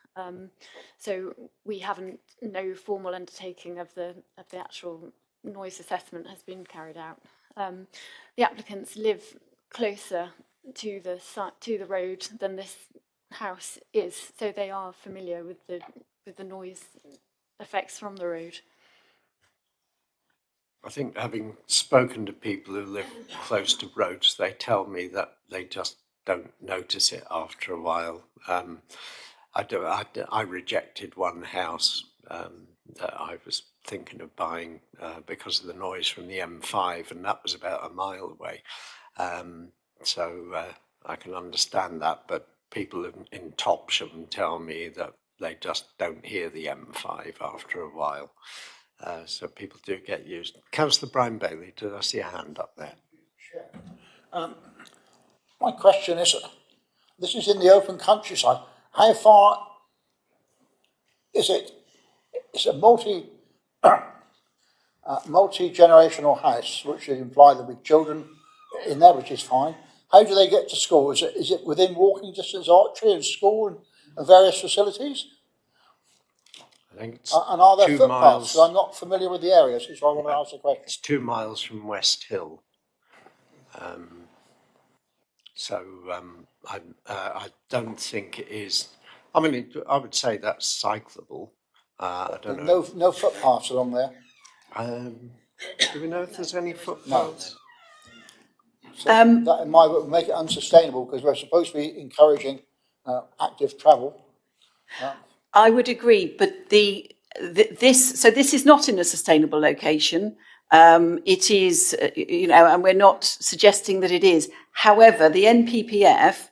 So we haven't, no formal undertaking of the actual noise assessment has been carried out. The applicants live closer to the road than this house is, so they are familiar with the noise effects from the road. I think having spoken to people who live close to roads, they tell me that they just don't notice it after a while. I rejected one house that I was thinking of buying because of the noise from the M5, and that was about a mile away. So I can understand that, but people in Topsham tell me that they just don't hear the M5 after a while. So people do get used. Councillor Brian Bailey, did I see a hand up there? Sure. My question is, this is in the open countryside. How far is it? It's a multi-generational house, which would imply there'll be children in there, which is fine. How do they get to school? Is it within walking distance of Ottery and school and various facilities? I think it's And are there 2 footpaths? miles. 'Cause I'm not familiar with the area, so I want to ask the question. It's 2 miles from West Hill. I don't think it is. I mean, I would say that's cyclable. I don't know. No footpaths along there. Do we know if there's any footpaths? So that in my would make it unsustainable, because we're supposed to be encouraging active travel. I would agree, but this is not in a sustainable location. It is, and we're not suggesting that it is. However, the NPPF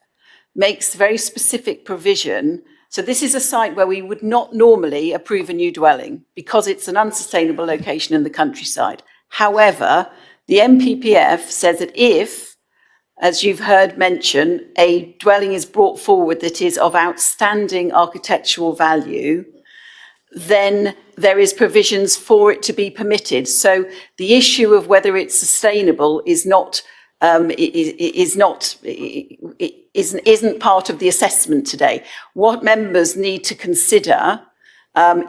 makes very specific provision. So this is a site where we would not normally approve a new dwelling because it's an unsustainable location in the countryside. However, the NPPF says that if, as you've heard mention, a dwelling is brought forward that is of outstanding architectural value, then there is provisions for it to be permitted. So the issue of whether it's sustainable isn't part of the assessment today. What members need to consider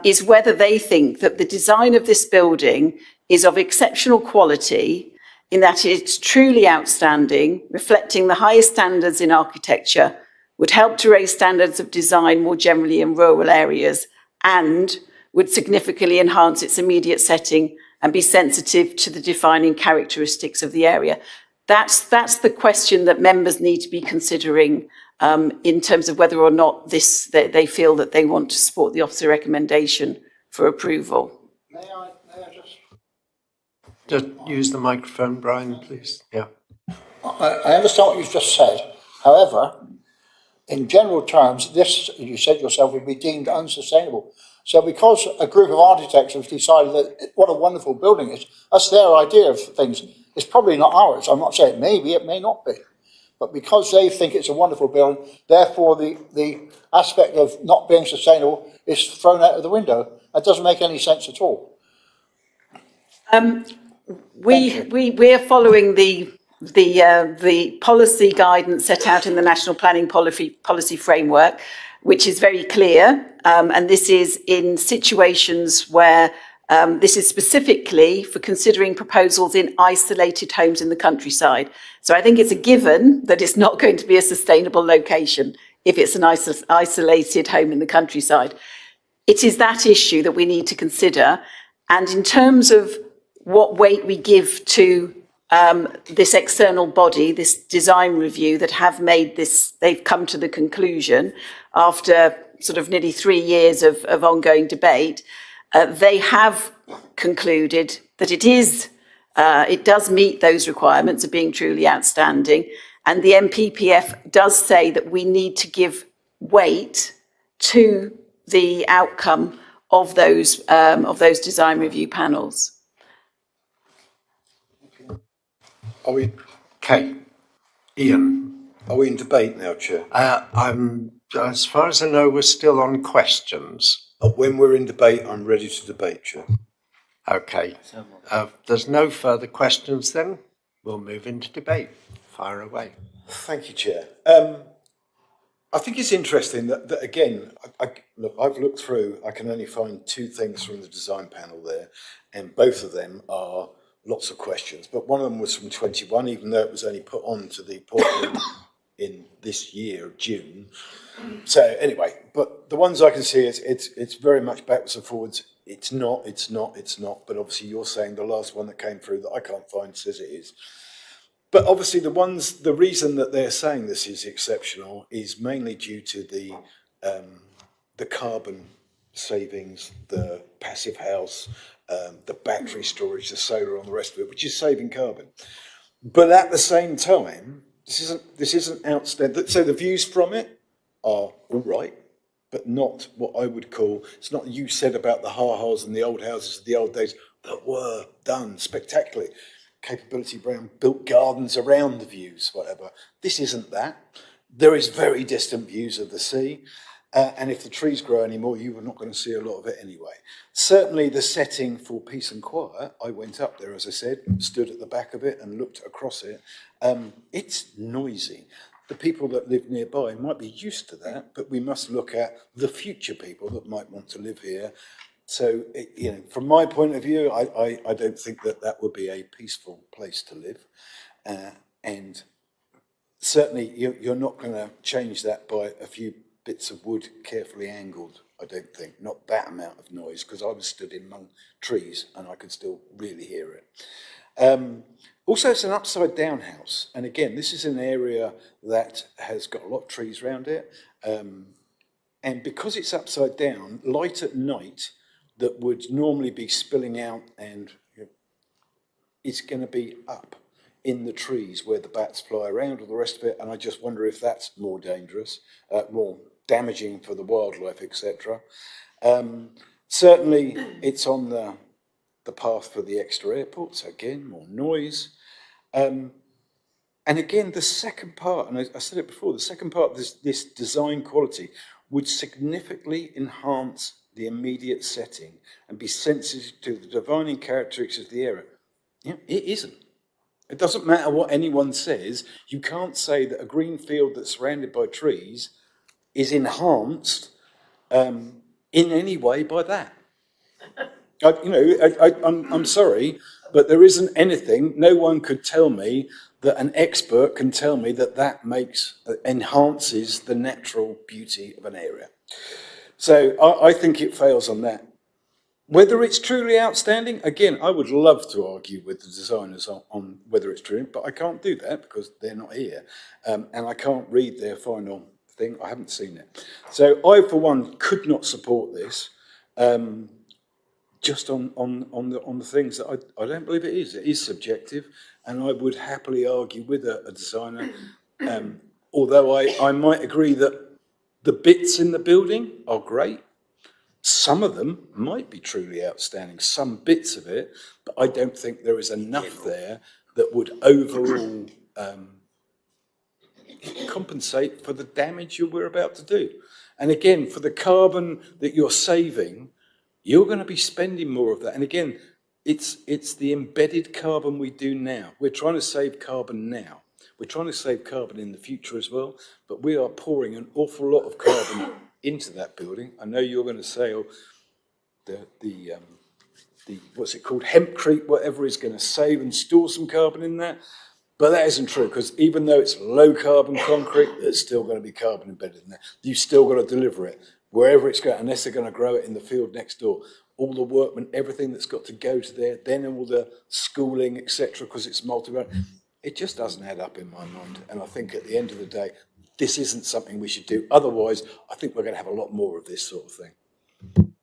is whether they think that the design of this building is of exceptional quality, in that it's truly outstanding, reflecting the highest standards in architecture, would help to raise standards of design more generally in rural areas, and would significantly enhance its immediate setting and be sensitive to the defining characteristics of the area. That's the question that members need to be considering in terms of whether or not they feel that they want to support the officer recommendation for approval. May I Just use the microphone, Brian, please. Yeah. I understand what you've just said. However, in general terms, this, you said yourself, would be deemed unsustainable. So because a group of architects have decided that what a wonderful building is, that's their idea of things. It's probably not ours. I'm not saying maybe, it may not be. But because they think it's a wonderful building, therefore the aspect of not being sustainable is thrown out of the window. That doesn't make any sense at all. We're following the policy guidance set out in the National Planning Policy Framework, which is very clear, and this is in situations where this is specifically for considering proposals in isolated homes in the countryside. So I think it's a given that it's not going to be a sustainable location if it's an isolated home in the countryside. It is that issue that we need to consider. And in terms of what weight we give to this external body, this design review that have made this, they've come to the conclusion after sort of nearly 3 years of ongoing debate, they have concluded that it does meet those requirements of being truly outstanding. And the NPPF does say that we need to give weight to the outcome of those design review panels. Are we, Okay, Ian. are we in debate now, Chair? As far as I know, we're still on questions. When we're in debate, I'm ready to debate, Chair. Okay, there's no further questions then. We'll move into debate. Fire away. Thank you, Chair. I think it's interesting that again, look, I've looked through, I can only find 2 things from the design panel there, and both of them are lots of questions. But one of them was from 21, even though it was only put on to the portal in this year, June. So anyway, but the ones I can see, it's very much backwards and forwards. It's not, but obviously you're saying the last one that came through that I can't find says it is. But obviously the reason that they're saying this is exceptional is mainly due to the carbon savings, the passive house, the battery storage, the solar, and the rest of it, which is saving carbon. But at the same time, this isn't outstanding. So the views from it are all right, but not what I would call. It's not you said about the ha-has and the old houses of the old days that were done spectacularly. Capability Brown built gardens around the views, whatever. This isn't that. There is very distant views of the sea. And if the trees grow anymore, you are not going to see a lot of it anyway. Certainly the setting for peace and quiet, I went up there, as I said, stood at the back of it and looked across it. It's noisy. The people that live nearby might be used to that, but we must look at the future people that might want to live here. So, from my point of view, I don't think that would be a peaceful place to live. And certainly you're not going to change that by a few bits of wood carefully angled, I don't think. Not that amount of noise, because I was stood in among trees and I could still really hear it. Also, it's an upside down house. And again, this is an area that has got a lot of trees around it. And because it's upside down, light at night that would normally be spilling out and it's going to be up in the trees where the bats fly around or the rest of it. And I just wonder if that's more dangerous, more damaging for the wildlife, etc. Certainly, it's on the path for the extra airport, so again, more noise. And again, the second part, and I said it before, the second part of this design quality would significantly enhance the immediate setting and be sensitive to the defining characteristics of the area. It isn't. It doesn't matter what anyone says. You can't say that a green field that's surrounded by trees is enhanced in any way by that. I'm sorry, but there isn't anything. No one could tell me that an expert can tell me that enhances the natural beauty of an area. So I think it fails on that. Whether it's truly outstanding, again, I would love to argue with the designers on whether it's true, but I can't do that because they're not here. And I can't read their final thing. I haven't seen it. So I, for one, could not support this just on the things that I don't believe it is. It is subjective, and I would happily argue with a designer, although I might agree that the bits in the building are great. Some of them might be truly outstanding, some bits of it, but I don't think there is enough there that would overall compensate for the damage we're about to do. And again, for the carbon that you're saving, you're going to be spending more of that. And again, it's the embedded carbon we do now. We're trying to save carbon now. We're trying to save carbon in the future as well, but we are pouring an awful lot of carbon into that building. I know you're going to say, oh, the what's it called, hempcrete, whatever, is going to save and store some carbon in that. But that isn't true, because even though it's low carbon concrete, there's still going to be carbon embedded in there. You've still got to deliver it wherever it's going, unless they're going to grow it in the field next door. All the workmen, everything that's got to go to there, then all the schooling, etc., because it's multi-round. It just doesn't add up in my mind. And I think at the end of the day, this isn't something we should do. Otherwise, I think we're going to have a lot more of this sort of thing.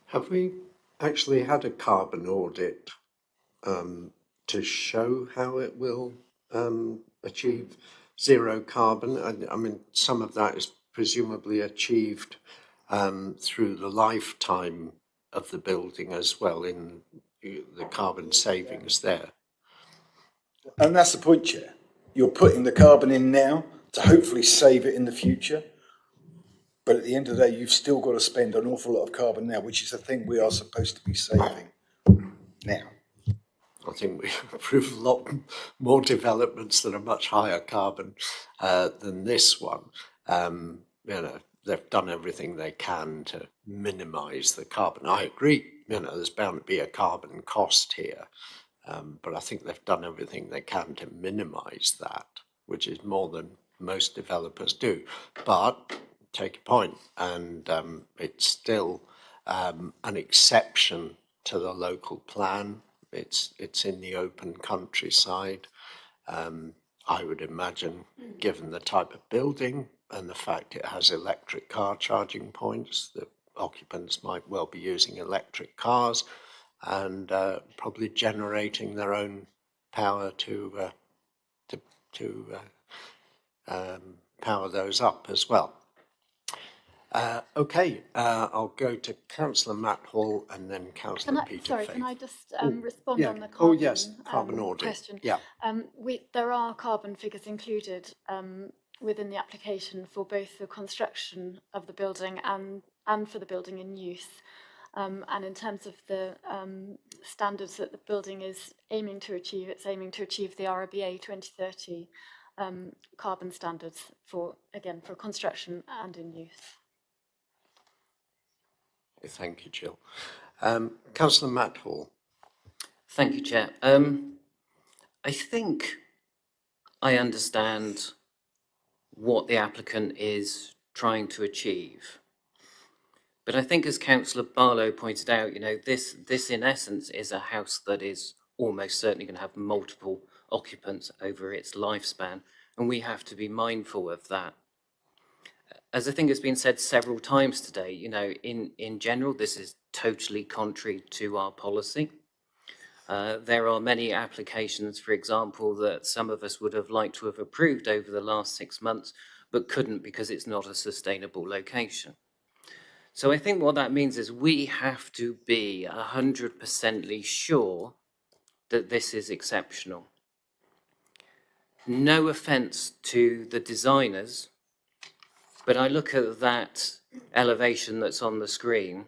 Have we actually had a carbon audit to show how it will achieve zero carbon? I mean, some of that is presumably achieved through the lifetime of the building as well, in the carbon savings there. And that's the point, Chair. You're putting the carbon in now to hopefully save it in the future. But at the end of the day, you've still got to spend an awful lot of carbon now, which is the thing we are supposed to be saving now. I think we approve a lot more developments that are much higher carbon than this one. They've done everything they can to minimise the carbon. I agree, there's bound to be a carbon cost here, but I think they've done everything they can to minimise that, which is more than most developers do. But take a point, and it's still an exception to the local plan. It's in the open countryside. I would imagine, given the type of building and the fact it has electric car charging points, that occupants might well be using electric cars and probably generating their own power to power those up as well. Okay, I'll go to Councillor Matt Hall and then Councillor Peter Faith. Can I just respond on the carbon, carbon audit question? Yeah. There are carbon figures included within the application for both the construction of the building and for the building in use. And in terms of the standards that the building is aiming to achieve, it's aiming to achieve the RIBA 2030 carbon standards for construction and in use. Thank you, Jill. Councillor Matt Hall. Thank you, Chair. I think I understand what the applicant is trying to achieve. But I think, as Councillor Barlow pointed out, this in essence is a house that is almost certainly going to have multiple occupants over its lifespan, and we have to be mindful of that. As I think has been said several times today, in general, this is totally contrary to our policy. There are many applications, for example, that some of us would have liked to have approved over the last 6 months, but couldn't because it's not a sustainable location. So I think what that means is we have to be 100% sure that this is exceptional. No offence to the designers, but I look at that elevation that's on the screen,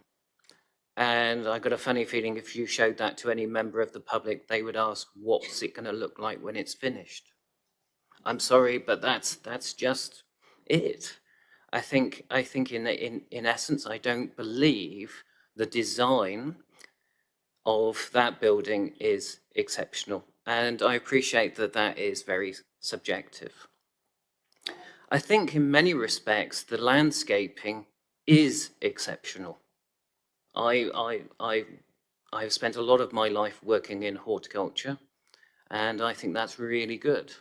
and I got a funny feeling if you showed that to any member of the public, they would ask, what's it going to look like when it's finished? I'm sorry, but that's just it. I think in essence, I don't believe the design of that building is exceptional. And I appreciate that that is very subjective. I think in many respects, the landscaping is exceptional. I've spent a lot of my life working in horticulture, and I think that's really good.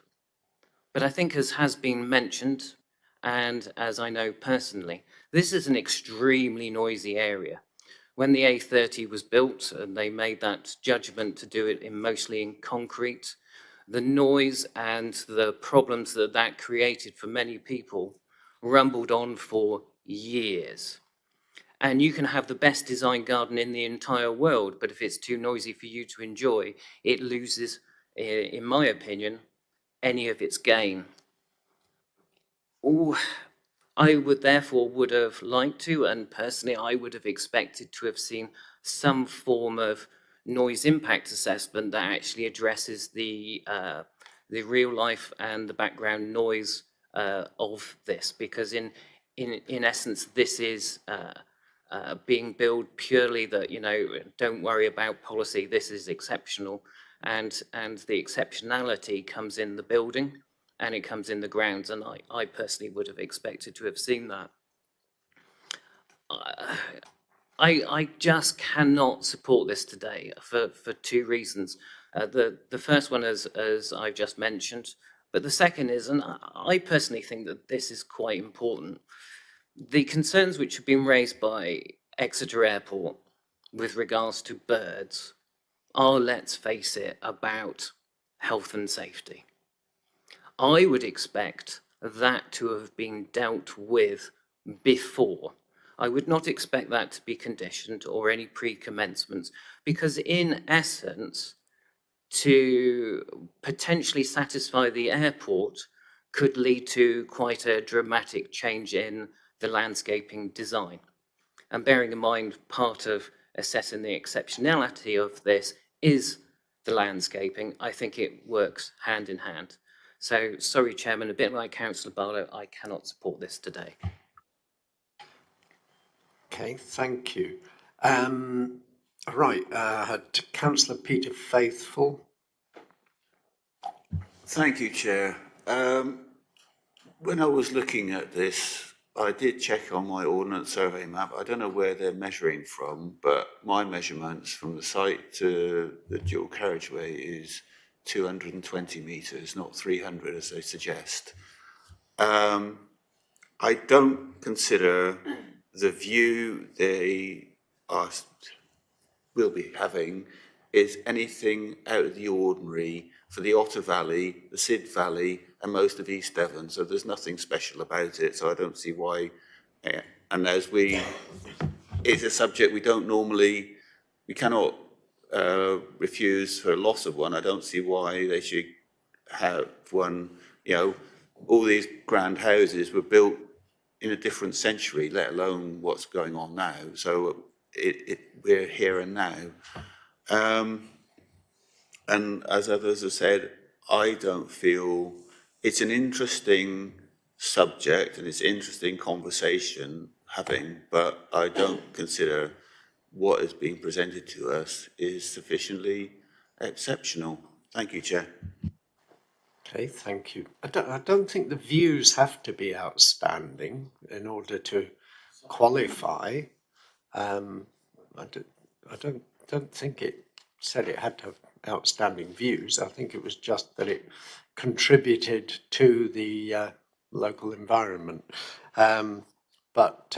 But I think, as has been mentioned, and as I know personally, this is an extremely noisy area. When the A30 was built and they made that judgment to do it mostly in concrete, the noise and the problems that created for many people rumbled on for years. And you can have the best designed garden in the entire world, but if it's too noisy for you to enjoy, it loses in my opinion, any of its gain. Ooh, I would have liked to, and personally I would have expected to have seen some form of noise impact assessment that actually addresses the real life and the background noise of this, because in essence this is being billed purely that, you know, don't worry about policy, this is exceptional, and the exceptionality comes in the building and it comes in the grounds, and I personally would have expected to have seen that. I just cannot support this today for two reasons. The first one, as I've just mentioned, but the second is, and I personally think that this is quite important, the concerns which have been raised by Exeter Airport with regards to birds are, let's face it, about health and safety. I would expect that to have been dealt with before. I would not expect that to be conditioned or any pre-commencements, because in essence, to potentially satisfy the airport could lead to quite a dramatic change in the landscaping design. And bearing in mind, part of assessing the exceptionality of this is the landscaping, I think it works hand in hand. So, sorry, Chairman, a bit like Councillor Barlow, I cannot support this today. Okay, thank you. Right, Councillor Peter Faithful. Thank you, Chair. When I was looking at this, I did check on my ordnance survey map. I don't know where they're measuring from, but my measurements from the site to the dual carriageway is 220 metres, not 300 as they suggest. I don't consider the view they will be having is anything out of the ordinary for the Otter Valley, the Sid Valley, and most of East Devon. So there's nothing special about it. So I don't see why. And as it's a subject we cannot refuse for loss of one. I don't see why they should have one. You know, all these grand houses were built in a different century, let alone what's going on now. So we're here and now. And as others have said, I don't feel it's an interesting subject and it's an interesting conversation having, but I don't consider what is being presented to us is sufficiently exceptional. Thank you, Chair. Okay, thank you. I don't think the views have to be outstanding in order to qualify. I don't think it said it had to have outstanding views. I think it was just that it contributed to the local environment. But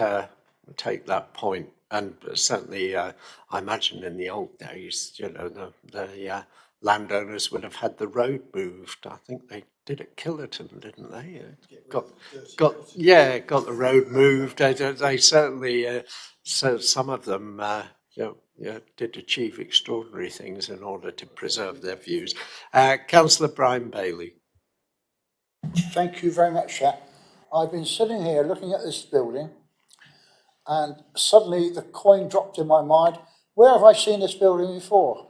take that point, and certainly I imagine in the old days, you know, the landowners would have had the road moved. I think they did at Killerton, didn't they? Got the road moved. They certainly, so some of them, did achieve extraordinary things in order to preserve their views. Councillor Brian Bailey. Thank you very much, Chair. I've been sitting here looking at this building, and suddenly the coin dropped in my mind. Where have I seen this building before?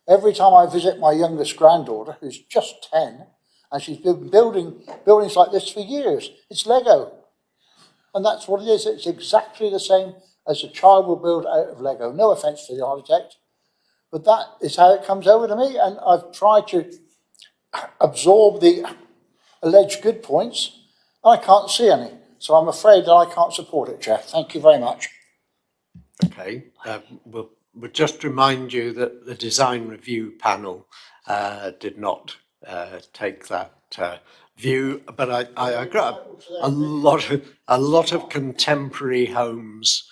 Every time I visit my youngest granddaughter, who's just 10, and she's been building buildings like this for years. It's Lego. And that's what it is. It's exactly the same as a child will build out of Lego. No offence to the architect, but that is how it comes over to me. And I've tried to absorb the alleged good points, and I can't see any. So I'm afraid that I can't support it, Chair. Thank you very much. Okay, we'll just remind you that the design review panel did not take that view, but I agree. A lot of contemporary homes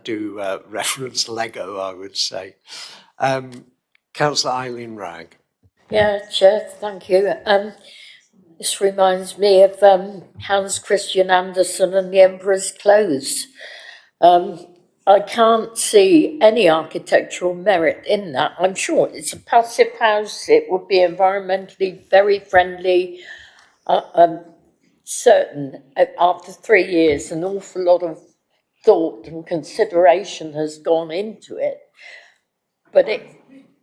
do reference Lego, I would say. Councillor Eileen Wragg. Yeah, Chair, thank you. This reminds me of Hans Christian Andersen and the Emperor's Clothes. I can't see any architectural merit in that. I'm sure it's a passive house, it would be environmentally very friendly. Certain, after 3 years, an awful lot of thought and consideration has gone into it. But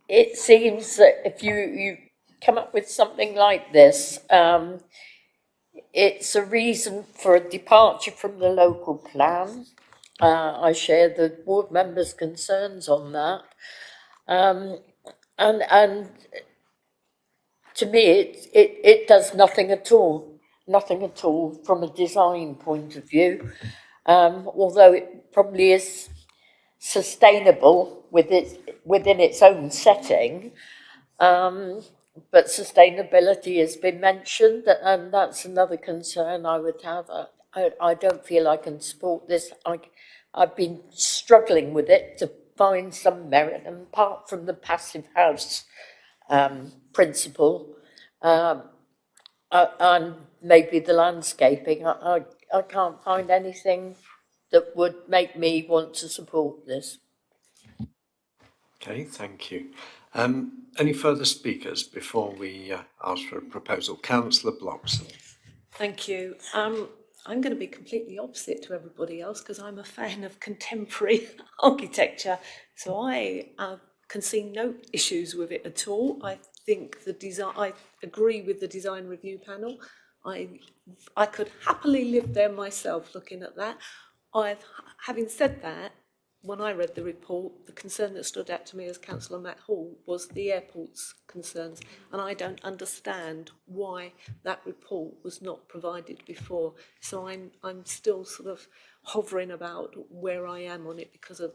it seems that if you come up with something like this, it's a reason for a departure from the local plan. I share the board members' concerns on that. And to me, it does nothing at all from a design point of view. Although it probably is sustainable within its own setting. But sustainability has been mentioned, and that's another concern I would have. I don't feel I can support this. I've been struggling with it to find some merit, and apart from the passive house principle, and maybe the landscaping, I can't find anything that would make me want to support this. Okay, thank you. Any further speakers before we ask for a proposal? Councillor Bloxham. Thank you. I'm going to be completely opposite to everybody else because I'm a fan of contemporary architecture. So I can see no issues with it at all. I think the design, I agree with the design review panel. I could happily live there myself looking at that. Having said that, when I read the report, the concern that stood out to me as Councillor Matt Hall was the airport's concerns, and I don't understand why that report was not provided before. So I'm still sort of hovering about where I am on it because of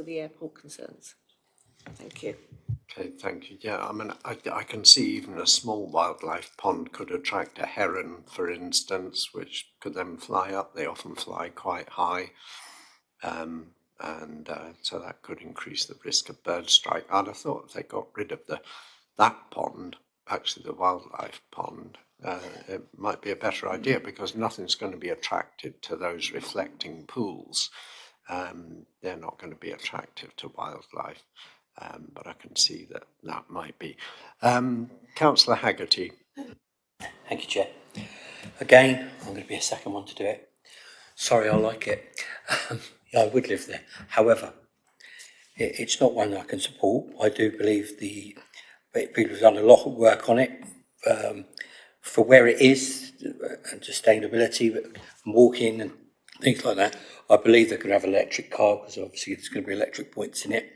the airport concerns. Thank you. Okay, thank you. Yeah, I mean, I can see even a small wildlife pond could attract a heron, for instance, which could then fly up. They often fly quite high. So that could increase the risk of bird strike. I'd have thought if they got rid of that pond, actually the wildlife pond, it might be a better idea because nothing's going to be attracted to those reflecting pools. They're not going to be attractive to wildlife, but I can see that might be. Councillor Haggerty. Thank you, Chair. Again, I'm going to be a second one to do it. Sorry, I like it. I would live there. However, it's not one I can support. I do believe the people have done a lot of work on it for where it is and sustainability, and walking and things like that. I believe they could have an electric car because obviously there's going to be electric points in it.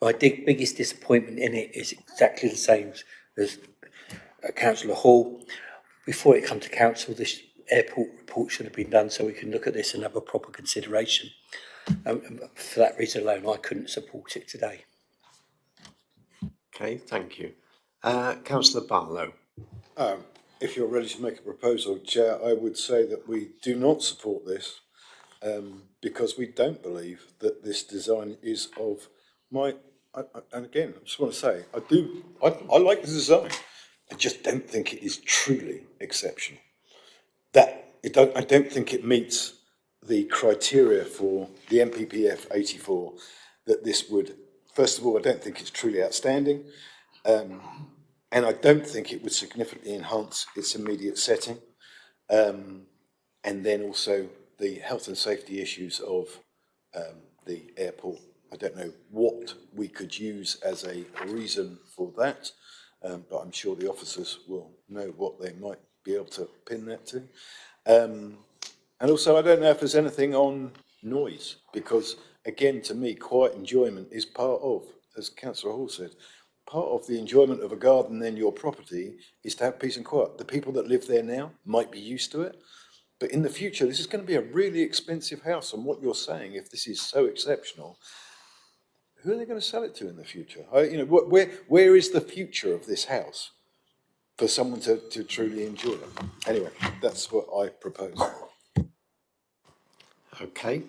My biggest disappointment in it is exactly the same as Councillor Hall. Before it come to council, this airport report should have been done so we can look at this and have a proper consideration. For that reason alone, I couldn't support it today. Okay, thank you. Councillor Barlow. If you're ready to make a proposal, Chair, I would say that we do not support this because we don't believe that this design is of and again, I just want to say, I like the design. I just don't think it is truly exceptional. I don't think it meets the criteria for the NPPF 84 that this would, first of all, I don't think it's truly outstanding. And I don't think it would significantly enhance its immediate setting. And then also the health and safety issues of the airport. I don't know what we could use as a reason for that, but I'm sure the officers will know what they might be able to pin that to. And also, I don't know if there's anything on noise, because again, to me, quiet enjoyment is part of, as Councillor Hall said, part of the enjoyment of a garden in your property is to have peace and quiet. The people that live there now might be used to it, but in the future, this is going to be a really expensive house. And what you're saying, if this is so exceptional, who are they going to sell it to in the future? Where is the future of this house for someone to truly enjoy it? Anyway, that's what I propose. Okay,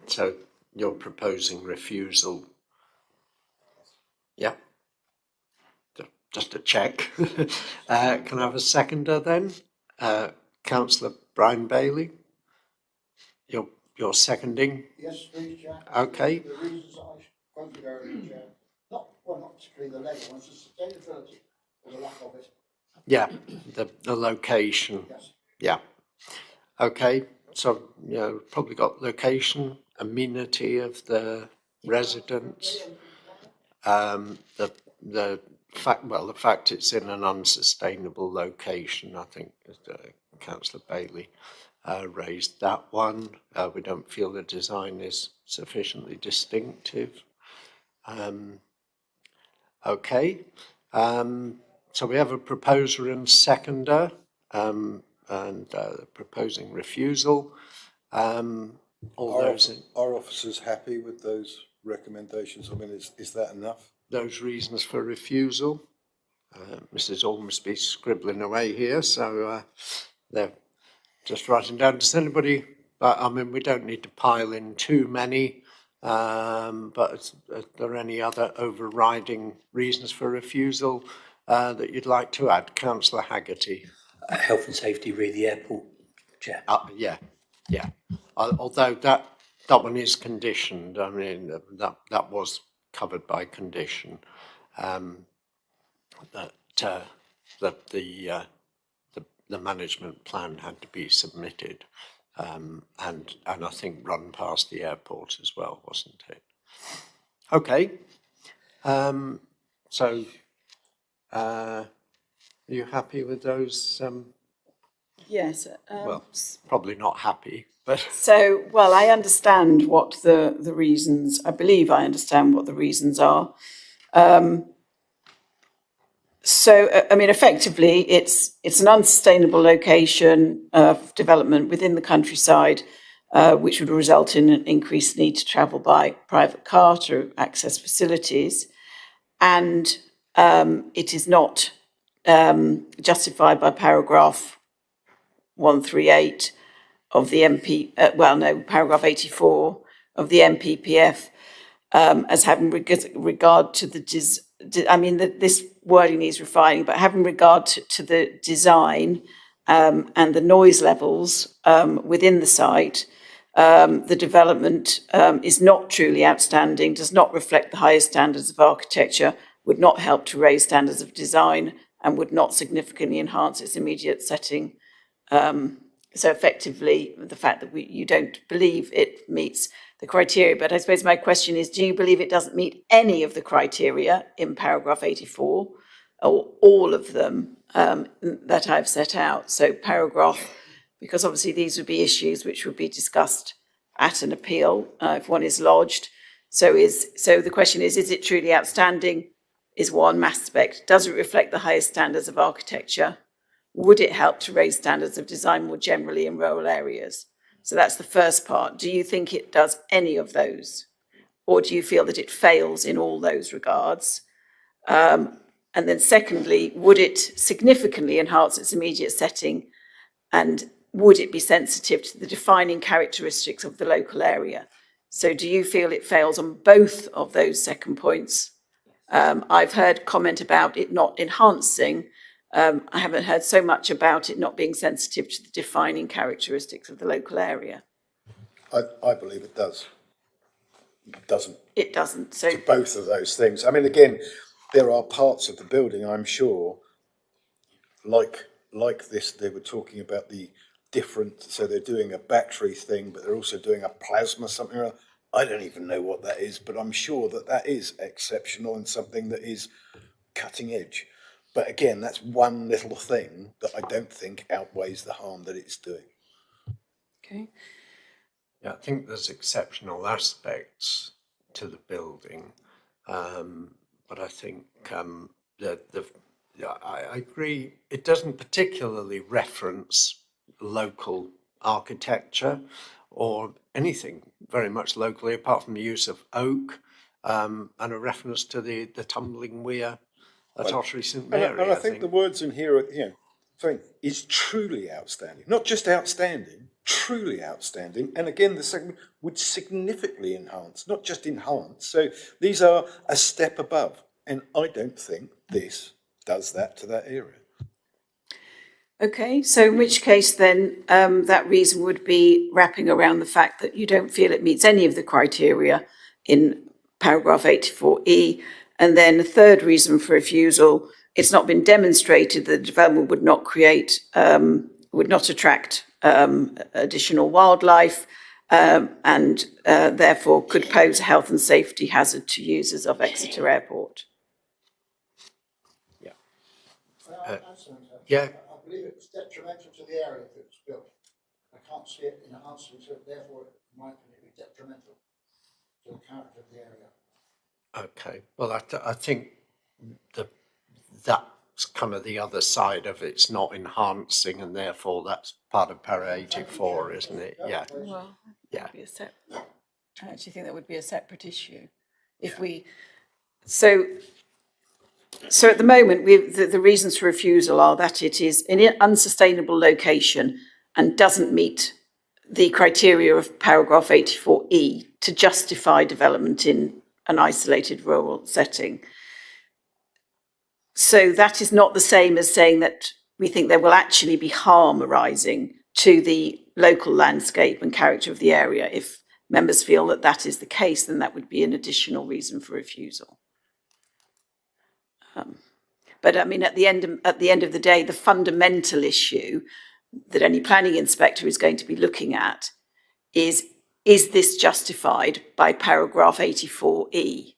so you're proposing refusal. Yeah. Just a check. Can I have a seconder then? Councillor Brian Bailey? You're you're seconding? Yes, please, Chair. Okay. The reasons that I quoted earlier, Chair, not particularly the labour ones, the sustainability or the lack of it. Yeah, the location. Yes. Yeah. Okay, so, probably got location, amenity of the residents. The fact it's in an unsustainable location, I think Councillor Bailey raised that one. We don't feel the design is sufficiently distinctive. Okay, so we have a proposer and seconder, and proposing refusal. Are officers happy with those recommendations? I mean, is that enough? Those reasons for refusal. Mrs. Ormsby scribbling away here, so they're just writing down. Does anybody, I mean, we don't need to pile in too many, but are there any other overriding reasons for refusal that you'd like to add? Councillor Haggerty. Health and safety re the airport, Chair. Yeah. Although that one is conditioned. I mean, that was covered by condition. That the management plan had to be submitted, and I think run past the airport as well, wasn't it? Okay. So, are you happy with those? Yes. Well, probably not happy, but So, well, I understand what the reasons, I believe I understand what the reasons are. I mean, effectively, it's an unsustainable location of development within the countryside, which would result in an increased need to travel by private car to access facilities. And it is not justified by paragraph 138 of the paragraph 84 of the NPPF as having regard to this wording needs refining, but having regard to the design and the noise levels within the site, the development is not truly outstanding, does not reflect the highest standards of architecture, would not help to raise standards of design, and would not significantly enhance its immediate setting. So effectively, the fact that you don't believe it meets the criteria, but I suppose my question is, do you believe it doesn't meet any of the criteria in paragraph 84, or all of them that I've set out? So because obviously these would be issues which would be discussed at an appeal if one is lodged. So the question is it truly outstanding is one aspect. Does it reflect the highest standards of architecture? Would it help to raise standards of design more generally in rural areas? So that's the first part. Do you think it does any of those? Or do you feel that it fails in all those regards? And then secondly, would it significantly enhance its immediate setting? And would it be sensitive to the defining characteristics of the local area? So do you feel it fails on both of those second points? I've heard comment about it not enhancing. I haven't heard so much about it not being sensitive to the defining characteristics of the local area. I believe it does. It doesn't. It doesn't. So to both of those things. I mean, again, there are parts of the building, I'm sure, like this, they were talking about the different, so they're doing a battery thing, but they're also doing a plasma something or other. I don't even know what that is, but I'm sure that is exceptional and something that is cutting edge. But again, that's one little thing that I don't think outweighs the harm that it's doing. okay. yeah, I think there's exceptional aspects to the building, but I think I agree. It doesn't particularly reference local architecture or anything very much locally, apart from the use of oak and a reference to the tumbling weir at Ottery St Mary. And I think the words in here are, is truly outstanding. Not just outstanding, truly outstanding. And again, the second would significantly enhance, not just enhance. So these are a step above. And I don't think this does that to that area. Okay, so in which case then that reason would be wrapping around the fact that you don't feel it meets any of the criteria in paragraph 84E. And then the third reason for refusal, it's not been demonstrated that the development would not create, would not attract additional wildlife and therefore could pose a health and safety hazard to users of Exeter Airport. Yeah, I believe it was detrimental to the area if it was built. I can't see it enhancing, so therefore, in my opinion, it'd be detrimental to the character of the area. okay. Well, I think that's kind of the other side of it's not enhancing, and therefore that's part of para 84, isn't it? Yeah. Well, Yeah. I actually think that would be a separate issue. If we, so at the moment, the reasons for refusal are that it is in an unsustainable location and doesn't meet the criteria of paragraph 84E to justify development in an isolated rural setting. So that is not the same as saying that we think there will actually be harm arising to the local landscape and character of the area. If members feel that that is the case, then that would be an additional reason for refusal. But I mean, at the end of the day, the fundamental issue that any planning inspector is going to be looking at is this justified by paragraph 84E?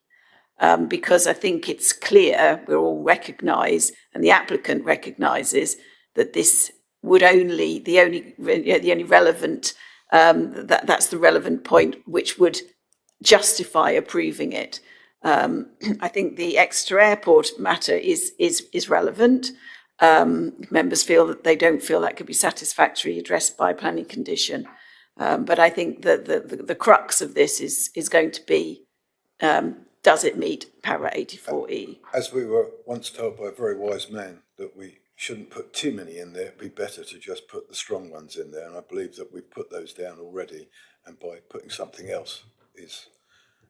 Because I think it's clear, we all recognise, and the applicant recognises that this would the only relevant, that's the relevant point which would justify approving it. I think the Exeter Airport matter is relevant. Members feel that they don't feel that could be satisfactorily addressed by planning condition. But I think that the crux of this is going to be, does it meet para 84E? As we were once told by a very wise man, that we shouldn't put too many in there, it'd be better to just put the strong ones in there, and I believe that we've put those down already, and by putting something else is,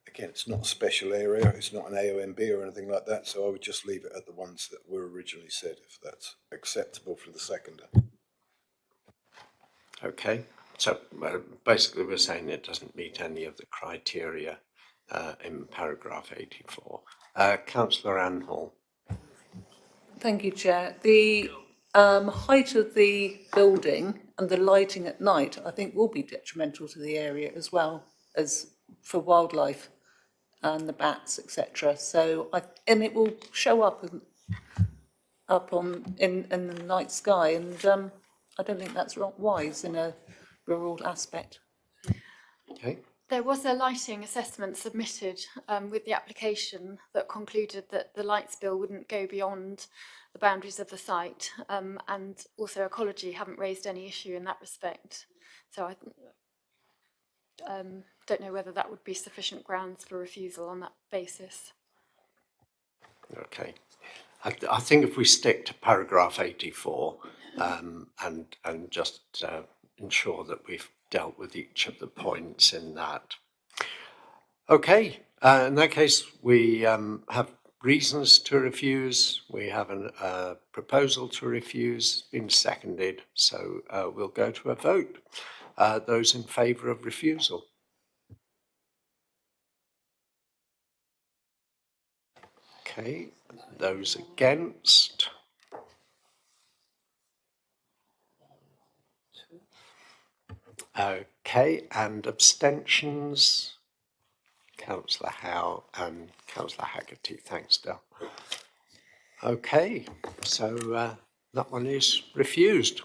again, it's not a special area, it's not an AOMB or anything like that, so I would just leave it at the ones that were originally said, if that's acceptable for the seconder. Okay. So basically we're saying it doesn't meet any of the criteria in paragraph 84. Councillor Anhall. Thank you, Chair. The height of the building and the lighting at night, I think, will be detrimental to the area as well as for wildlife and the bats, etc. So, and it will show up in the night sky, and I don't think that's wise in a rural aspect. Okay. There was a lighting assessment submitted with the application that concluded that the lights bill wouldn't go beyond the boundaries of the site, and also ecology haven't raised any issue in that respect. So I don't know whether that would be sufficient grounds for refusal on that basis. Okay. I think if we stick to paragraph 84 and just ensure that we've dealt with each of the points in that. Okay, in that case, we have reasons to refuse. We have a proposal to refuse, been seconded, so we'll go to a vote. Those in favour of refusal? Okay, those against? Okay, and abstentions? Councillor Howe and Councillor Haggerty. Thanks, Del. Okay, so that one is refused.